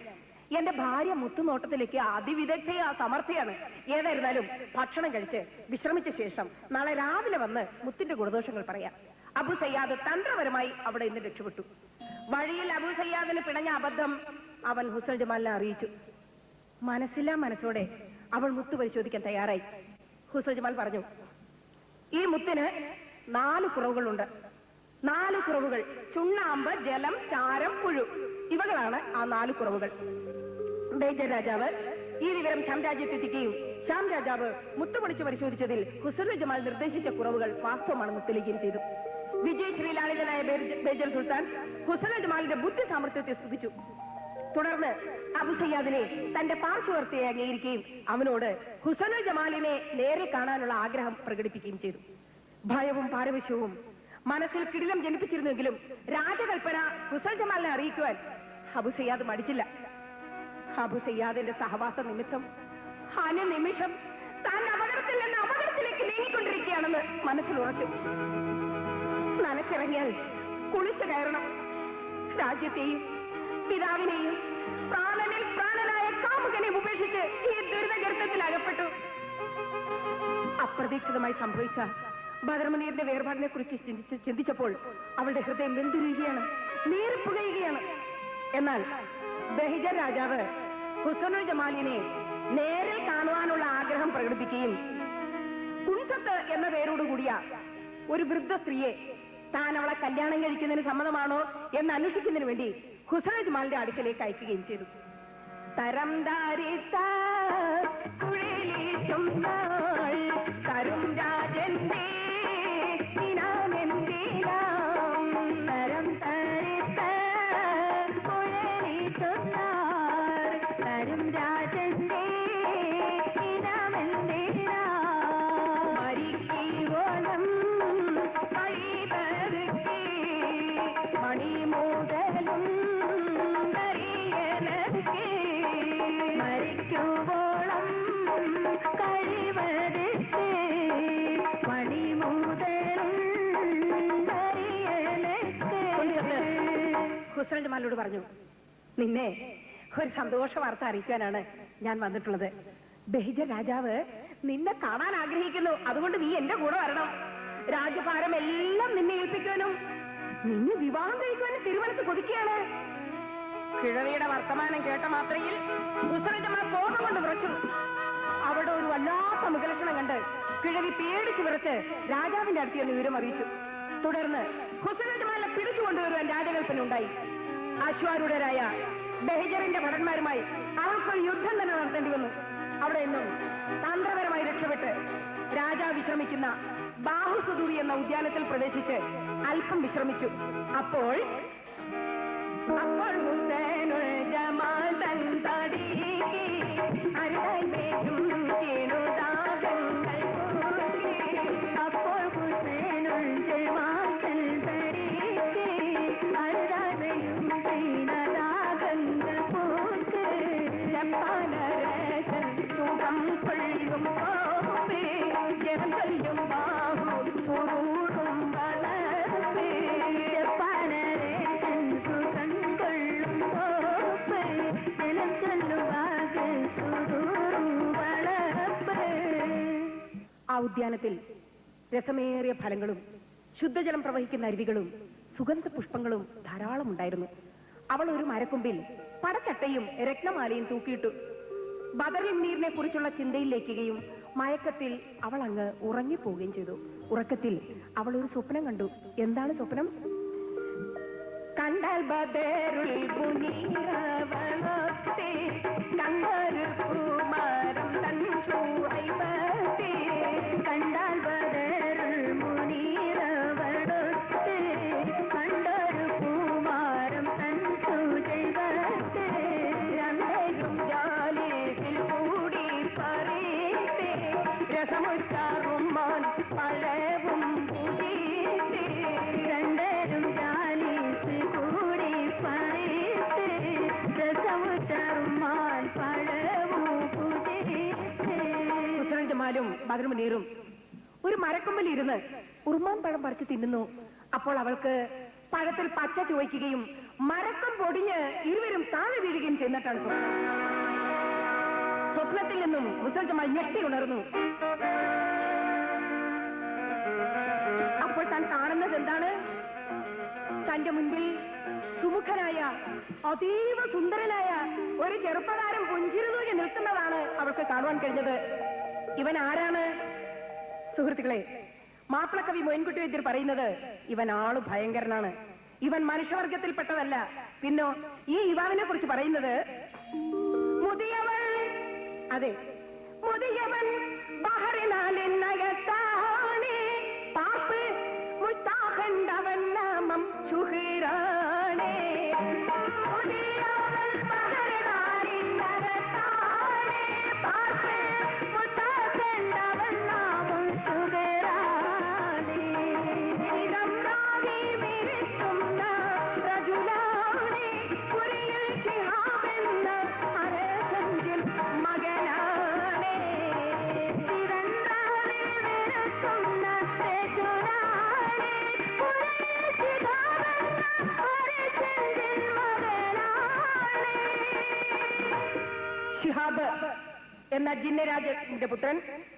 എന്റെ ഭാര്യ മുത്തുനോട്ടത്തിലേക്ക് അതിവിദഗ്ധയാ സമർത്ഥയാണ്. ഏതായിരുന്നാലും ഭക്ഷണം കഴിച്ച് വിശ്രമിച്ച ശേഷം നാളെ രാവിലെ വന്ന് മുത്തിന്റെ ഗുണദോഷങ്ങൾ പറയാം. അബൂ സയ്യാദ് തന്ത്രപരമായി അവിടെ നിന്ന് രക്ഷപ്പെട്ടു. വഴിയിൽ അബൂ സയ്യാദിന് പിണഞ്ഞ അബദ്ധം അവൻ ഹുസ്സൻ ജമാലിനെ അറിയിച്ചു. മനസ്സില്ലാ മനസ്സോടെ അവൾ മുത്ത് പരിശോധിക്കാൻ തയ്യാറായി. ഹുസ്സൻ ജമാൽ പറഞ്ഞു, ഈ മുത്തിന് 4 കുറവുകളുണ്ട്. 4 കുറവുകൾ: ചുണ്ണാമ്പ്, ജലം, ചാരം, പുഴു. ഇവകളാണ് ആ 4 കുറവുകൾ. ബേജർ രാജാവ് ഈ വിവരം ഷാം രാജ്യത്തെത്തിക്കുകയും ഷാം രാജാവ് മുത്ത് പൊളിച്ചു പരിശോധിച്ചതിൽ ഹുസ്സൻ ജമാൽ നിർദ്ദേശിച്ച കുറവുകൾ വാസ്തവമാണെന്ന് തെളിയിക്കുകയും ചെയ്തു. വിജയശ്രീലാളിതനായ ബേജർ സുൽത്താൻ ഹുസ്സൻ ജമാലിന്റെ ബുദ്ധി സാമർത്ഥ്യത്തെ സ്തുതിച്ചു. തുടർന്ന് അബൂ സയ്യാദിനെ തന്റെ പാർശ്വവർത്തിയെ അംഗീകരിക്കുകയും അവനോട് ഹുസ്സൻ ജമാലിനെ നേരെ കാണാനുള്ള ആഗ്രഹം പ്രകടിപ്പിക്കുകയും ചെയ്തു. ഭയവും പാരവശ്യവും മനസ്സിൽ കിടിലം ജനിപ്പിച്ചിരുന്നെങ്കിലും രാജകൽപ്പന ഹുസ്സൻ ജമാലിനെ അറിയിക്കുവാൻ അബൂ സയ്യാദ് മടിച്ചില്ല. അബൂ സയ്യാദിന്റെ സഹവാസ നിമിത്തം അനുനിമിഷം താൻ അപകടത്തിൽ നിന്ന് അപകടത്തിലേക്ക് നീങ്ങിക്കൊണ്ടിരിക്കുകയാണെന്ന് മനസ്സിൽ ഉറച്ചു. നനച്ചിറങ്ങിയാൽ കുളിച്ചു കയറണം. രാജ്യത്തെയും പിതാവിനെയും പ്രാണനിൽ പ്രാണനായ കാമുകനെ ഉപേക്ഷിച്ച് ഈ ദുരിതഗർത്തത്തിൽ അകപ്പെട്ടു. അപ്രതീക്ഷിതമായി സംഭവിച്ച ബദർമുനീറിന്റെ വേർപാടിനെ കുറിച്ച് ചിന്തിച്ചപ്പോൾ അവളുടെ ഹൃദയം വെന്തുരുകയാണ്, നീറിപ്പുകയുകയാണ്. എന്നാൽ ബഹിജർ രാജാവ് ഹുസ്സൻ ജമാലിനെ നേരെ കാണുവാനുള്ള ആഗ്രഹം പ്രകടിപ്പിക്കുകയും കുൻസത്ത് എന്ന പേരോടുകൂടിയ ഒരു വൃദ്ധ സ്ത്രീയെ താൻ അവളെ കല്യാണം കഴിക്കുന്നതിന് സമ്മതമാണോ എന്ന് അന്വേഷിക്കുന്നതിന് വേണ്ടി ഹുസ്സൻ ജമാലിന്റെ അടുക്കലേക്ക് അയക്കുകയും ചെയ്തു. തരം ദാരിത്ത കുഴലിച്ചും തരും രാജന്റെ തരം തരിത്ത കുഴലിച്ചും തരും രാജന്റെ മരിക്കോലം മണിമൂതലും മരിക്കുവോളം കഴിവരുത്ത് മണിമൂതലും ഹുസ്സൻ ജമാലിനോട് പറഞ്ഞു, നിന്നെ ഒരു സന്തോഷ വാർത്ത അറിയിക്കാനാണ് ഞാൻ വന്നിട്ടുള്ളത്. ബഹിജർ രാജാവ് നിന്നെ കാണാൻ ആഗ്രഹിക്കുന്നു. അതുകൊണ്ട് നീ എന്റെ കൂടെ വരണം. രാജ്യഭാരം എല്ലാം നിന്നെ ഏൽപ്പിക്കാനും നിന്നെ വിവാഹം കഴിക്കുവാനും തിരുവനന്തപുരത്ത് കൊതിക്കുകയാണ്. കിഴവിയുടെ വർത്തമാനം കേട്ട മാത്രയിൽ ഹുസ്സൻ ജമാൽ കോപം കൊണ്ട് വിറച്ചു. അവിടെ ഒരു വല്ലാത്ത മുഖലക്ഷണം കണ്ട് കിഴവി പേടിച്ചു വിറച്ച് രാജാവിന്റെ അടുത്ത് എന്ന് വിവരം അറിയിച്ചു. തുടർന്ന് ഹുസ്സൻ ജമാലിനെ പിടിച്ചുകൊണ്ടുവരുവാൻ രാജകൽപ്പന ഉണ്ടായി. അശ്വാരൂഢരായ ബഹിജറിന്റെ ഭടന്മാരുമായി അവൾക്കൊരു യുദ്ധം തന്നെ നടത്തേണ്ടി വന്നു. അവിടെ നിന്നും തന്ത്രപരമായി രക്ഷപ്പെട്ട് രാജാവ് വിശ്രമിക്കുന്ന ബാഹുസുദൂരി എന്ന ഉദ്യാനത്തിൽ പ്രവേശിച്ച് അല്പം വിശ്രമിച്ചു. അപ്പോൾ ഹുസൈനുൽ ജമാൽ തൻ തടിക്ക് അരുതായി മേലും കേണുദാഹങ്ങൾ പൂക്കി. അപ്പോൾ ഹുസൈനുൽ ജമാൽ തൻ തടിക്ക് അരുതായി മേലും കേണുദാഹങ്ങൾ പൂക്കി. ജപ്പാനരസൻ സുഖം കൊള്ളും കോപ്പേ ജനം കൊല്ലും ബാഹു സുറൂറും വളർപ്പേ. ജപ്പാനരസൻ സുഖം കൊള്ളും കോപ്പേ ജനം ചൊല്ലുവാകെ സുറൂറും വളർപ്പേ. ആ ഉദ്യാനത്തിൽ രസമേറിയ ഫലങ്ങളും ശുദ്ധജലം പ്രവഹിക്കുന്ന അരുവികളും സുഗന്ധ പുഷ്പങ്ങളും ധാരാളം ഉണ്ടായിരുന്നു. അവൾ ഒരു മരക്കൊമ്പിൽ പടച്ചട്ടയും രത്നമാലയും തൂക്കിയിട്ടു. ബദറിൻ നീറിനെ കുറിച്ചുള്ള ചിന്തയിലേക്കുകയും മയക്കത്തിൽ അവൾ അങ്ങ് ഉറങ്ങിപ്പോവുകയും ചെയ്തു. ഉറക്കത്തിൽ അവൾ ഒരു സ്വപ്നം കണ്ടു. എന്താണ് സ്വപ്നം? കണ്ടാൽ ബദറുൽ മുനീറവളത്തെ കണ്ടൊരു കുമാരം തൻ ശുഐബത്തെ. കണ്ടാൽ ബദറുൽ രസമുറ്റാറുമാൻ പഴവും പുതിയിട്ട് രണ്ടരും ചാലിച്ച് കൂടി പറിത്ത് രസമുറ്റാറുമാൻ പഴവും പുതിയിട്ട്. ഹുസ്രൻ ജമാലും ബദർ മുനീറും ഒരു മരക്കൊമ്പിൽ ഇരുന്ന് ഉറുമാൻ പഴം പറിച്ച് തിന്നുന്നു. അപ്പോൾ അവൾക്ക് പഴത്തിൽ പച്ച ചോദിക്കുകയും മരക്കം പൊടിഞ്ഞ് ഇരുവരും താഴെ വീഴുകയും ചെയ്യുന്നിട്ടാണ് സ്വപ്നത്തിൽ നിന്നും ഹുസ്രൻ ജമാൽ ഞെട്ടി ഉണർന്നു. അപ്പോൾ താൻ കാണുന്നത് എന്താണ്? തന്റെ മുൻപിൽ സുമുഖനായ അതീവ സുന്ദരനായ ഒരു ചെറുപ്പക്കാരൻ പുഞ്ചിരിതൂകി നിൽക്കുന്നതാണ് അവൾക്ക് കാണുവാൻ കഴിഞ്ഞത്. ഇവൻ ആരാണ് സുഹൃത്തുക്കളെ? മാപ്പിളക്കവി മോയിൻകുട്ടി വൈദ്യർ പറയുന്നത് ഇവൻ ആള് ഭയങ്കരനാണ്, ഇവൻ മനുഷ്യവർഗത്തിൽപ്പെട്ടതല്ല. പിന്നോ ഈ യുവാവിനെ കുറിച്ച് പറയുന്നത് മുതിയവൻ, അതെ മുതിയവൻ ബഹറിനാലിനകത്താണ് പാപ്പ് മുസ്താഖണ്ടവൻ നാമം ശുഹ്റാനേ. മുതിയവൻ ബഹറിനാലിനകത്താണ് പാപ്പ് മുസ്താഖണ്ടവൻ നാമം ശുഹ്റാനേ. ഇതമ്രാവി വിരിക്കുന്ന റജുലാനേ കുരിയിൽ ശിഹാബെന്ന അരസഞ്ചിൽ മകനാണേ. ഇതമ്രാവി വിരിക്കുന്ന റജുലാനേ കുരിയിൽ ശിഹാബെന്ന അരസഞ്ചിൽ മകനാണേ. ശിഹാബ് എന്ന ജിന്നരാജന്റെ പുത്രൻ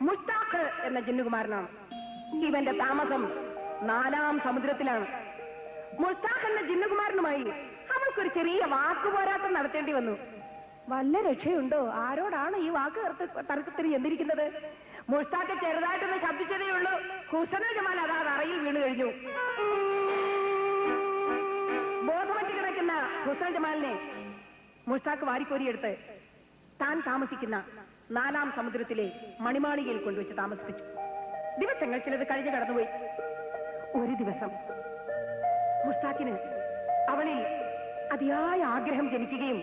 മുസ്താഖ് എന്ന ജിന്നുകുമാരനാണ്. ഇവന്റെ താമസം 4-ാം സമുദ്രത്തിലാണ്. മുസ്താഖ് എന്ന ജിന്നുകുമാരനുമായി അവൾക്കൊരു ചെറിയ വാക്കുപോരാട്ടം നടത്തേണ്ടി വന്നു. വല്ല രക്ഷയുണ്ടോ? ആരോടാണ് ഈ വാക്ക് തർക്കത്തിന് ചെന്നിരിക്കുന്നത്? മുസ്താഖ് ചെറുതായിട്ടൊന്ന് ശബ്ദിച്ചതേ ഉള്ളൂ. ഹുസ്രൻ ജമാൽ അതാ അറയിൽ വീണു കഴിഞ്ഞു. ബോധമറ്റ് കിടക്കുന്ന ഹുസ്രൻ ജമാലിനെ മുസ്താഖ് വാരിക്കോരിയെടുത്ത് താൻ താമസിക്കുന്ന 4-ാം സമുദ്രത്തിലെ മണിമാളികയിൽ കൊണ്ടുവച്ച് താമസിപ്പിച്ചു. ദിവസങ്ങൾ ചിലത് കഴിഞ്ഞു കടന്നുപോയി. ഒരു ദിവസം മുസ്താഖിന് അവളിൽ അതിയായ ആഗ്രഹം ജനിക്കുകയും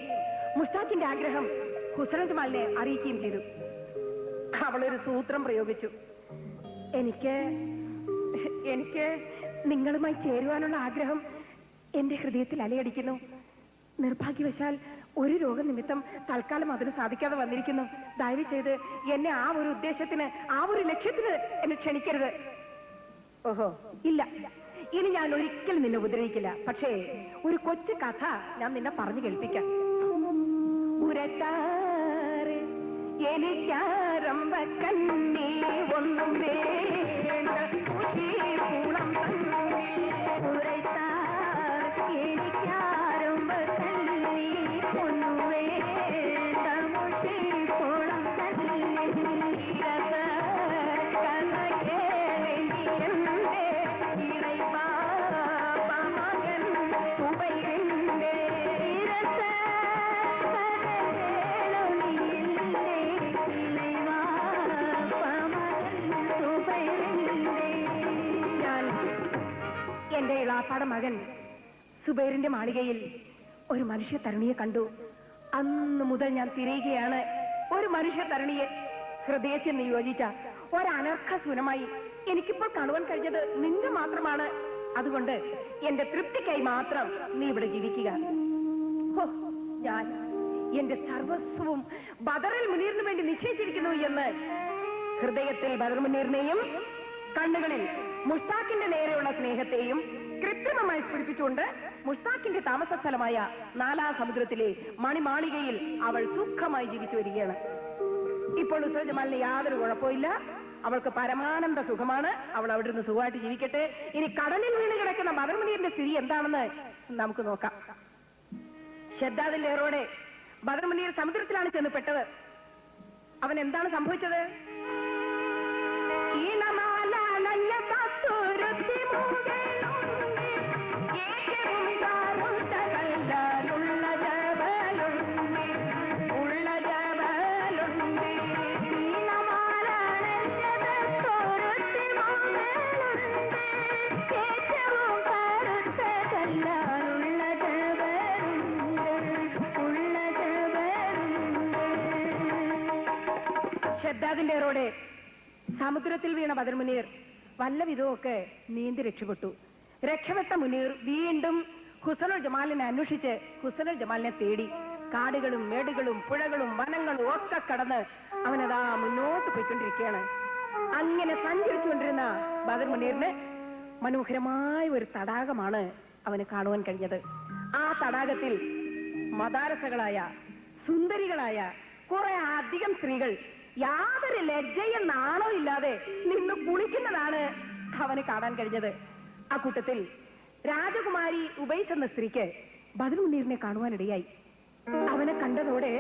മുസ്താഖിന്റെ ആഗ്രഹം ഹുസ്രൻ ജമാലിനെ അറിയിക്കുകയും ചെയ്തു. അവളൊരു സൂത്രം പ്രയോഗിച്ചു. എനിക്ക് നിങ്ങളുമായി ചേരുവാനുള്ള ആഗ്രഹം എന്റെ ഹൃദയത്തിൽ അലയടിക്കുന്നു. നിർഭാഗ്യവശാൽ ഒരു രോഗനിമിത്തം തൽക്കാലം അതിന് സാധിക്കാതെ വന്നിരിക്കുന്നു. ദയവ് ചെയ്ത് എന്നെ ആ ഒരു ഉദ്ദേശത്തിന്, ആ ഒരു ലക്ഷ്യത്തിന് എന്നെ ക്ഷണിക്കരുത്. ഓഹോ, ഇല്ല, ഇനി ഞാൻ ഒരിക്കലും നിന്നെ ഉപദ്രവിക്കില്ല. പക്ഷേ ഒരു കൊച്ചു കഥ ഞാൻ നിന്നെ പറഞ്ഞു കേൾപ്പിക്കാം. ഉരട്ടാറ് എനിക്കാരംഭ കണ്ണി ഒന്നും വേണ്ട പൂളം ഉരട്ടാർ എനിക്കാരംഭ കണ്ണി ഒന്നും വേണ്ട പൂളം എന്റെ ഇളാപ്പാട മകൻ സുബൈറിന്റെ മാളികയിൽ ഒരു മനുഷ്യ തരുണിയെ കണ്ടു. അന്ന് മുതൽ ഞാൻ തിരയുകയാണ് ഒരു മനുഷ്യ തരുണിയെ. ഹൃദയത്തിൽ നിയോജിച്ച ഒരനർഘസുനമായി എനിക്കിപ്പോൾ കാണുവാൻ കഴിഞ്ഞത് നിന്നെ മാത്രമാണ്. അതുകൊണ്ട് എന്റെ തൃപ്തിക്കായി മാത്രം നീ ഇവിടെ ജീവിക്കുക. ഞാൻ എന്റെ സർവസ്വവും ബദറിൽ മുനീറിന് വേണ്ടി നിശ്ചയിച്ചിരിക്കുന്നു എന്ന് ഹൃദയത്തിൽ ബദർ മുനീറിനെയും കണ്ണുകളിൽ മുസ്താഖിന്റെ നേരെയുള്ള സ്നേഹത്തെയും കൃത്രിമമായി സ്ഫുരിപ്പിച്ചുകൊണ്ട് മുസ്താഖിന്റെ താമസ സ്ഥലമായ 4-ാം സമുദ്രത്തിലെ മണിമാളികയിൽ അവൾ സുഖമായി ജീവിച്ചു വരികയാണ്. ഇപ്പോൾ ഹുസ്രൻ ജമാലിന് യാതൊരു കുഴപ്പമില്ല. അവൾക്ക് പരമാനന്ദ സുഖമാണ്. അവൾ അവിടെ നിന്ന് സുഖമായിട്ട് ജീവിക്കട്ടെ. ഇനി കടലിൽ വീണ് കിടക്കുന്ന ബദർ മുനീറിന്റെ സ്ഥിതി എന്താണെന്ന് നമുക്ക് നോക്കാം. ഷദ്ദാദിലേറോടെ ബദർ മുനീർ സമുദ്രത്തിലാണ് ചെന്ന് പെട്ടത്. അവൻ എന്താണ് സംഭവിച്ചത്? ഷദ്ദാദിലേറോടെ സമുദ്രത്തിൽ വീണ ബദർമുനീർ വല്ല വിധമൊക്കെ നീന്തി രക്ഷപ്പെട്ടു. രക്ഷപ്പെട്ട മുനീർ വീണ്ടും ഹുസനുൽ ജമാലിനെ അന്വേഷിച്ച് ഹുസനുൽ ജമാലിനെ തേടി. കാടുകളും മേടുകളും പുഴകളും വനങ്ങളും ഒക്കെ കടന്ന് അവനതാ മുന്നോട്ട് പോയിക്കൊണ്ടിരിക്കുകയാണ്. അങ്ങനെ സഞ്ചരിച്ചുകൊണ്ടിരുന്ന ബദർമുനീറിന് മനോഹരമായ ഒരു തടാകമാണ് അവന് കാണുവാൻ കഴിഞ്ഞത്. ആ തടാകത്തിൽ മദാരസകളായ സുന്ദരികളായ കുറെ അധികം സ്ത്രീകൾ യാതൊരു ലജ്ജയും നാണോ ഇല്ലാതെ നിന്ന് കുളിക്കുന്നതാണ് അവന് കാണാൻ കഴിഞ്ഞത്. ആ കൂട്ടത്തിൽ രാജകുമാരി ഉബൈസ് എന്ന സ്ത്രീക്ക് ബദർമുനീറിനെ കാണുവാനിടയായി. അവനെ കണ്ടതോടെ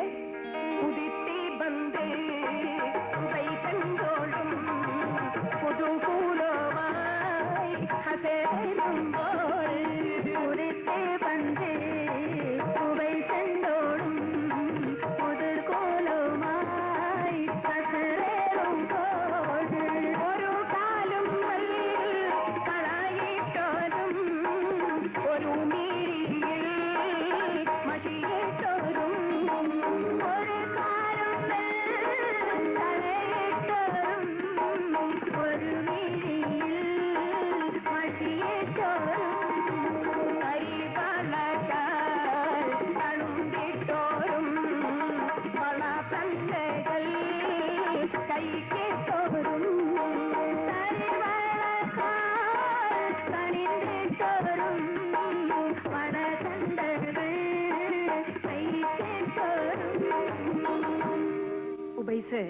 ഉബൈസ്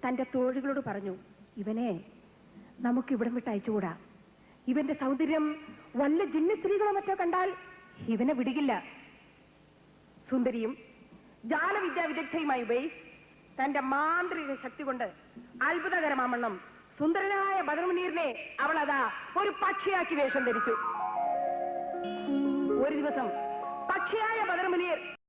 തന്റെ തോഴികളോട് പറഞ്ഞു, ഇവനെ നമുക്ക് ഇവിടം വിട്ട് അയച്ചുകൂടാ. ഇവന്റെ സൗന്ദര്യം വല്ല ജിന്ന സ്ത്രീകളോ മറ്റോ കണ്ടാൽ ഇവനെ വിടുകില്ല. സുന്ദരിയും ജാലവിദ്യാ വിദഗ്ധയുമായി ഉബൈസ് തന്റെ മാന്ത്രിക ശക്തി കൊണ്ട് അത്ഭുതകരമാവണ്ണം സുന്ദരനായ ബദർമുനീറിനെ അവൾ അതാ ഒരു പക്ഷിയാക്കി വേഷം ധരിച്ചു. ഒരു ദിവസം പക്ഷിയായ ബദർമുനീർ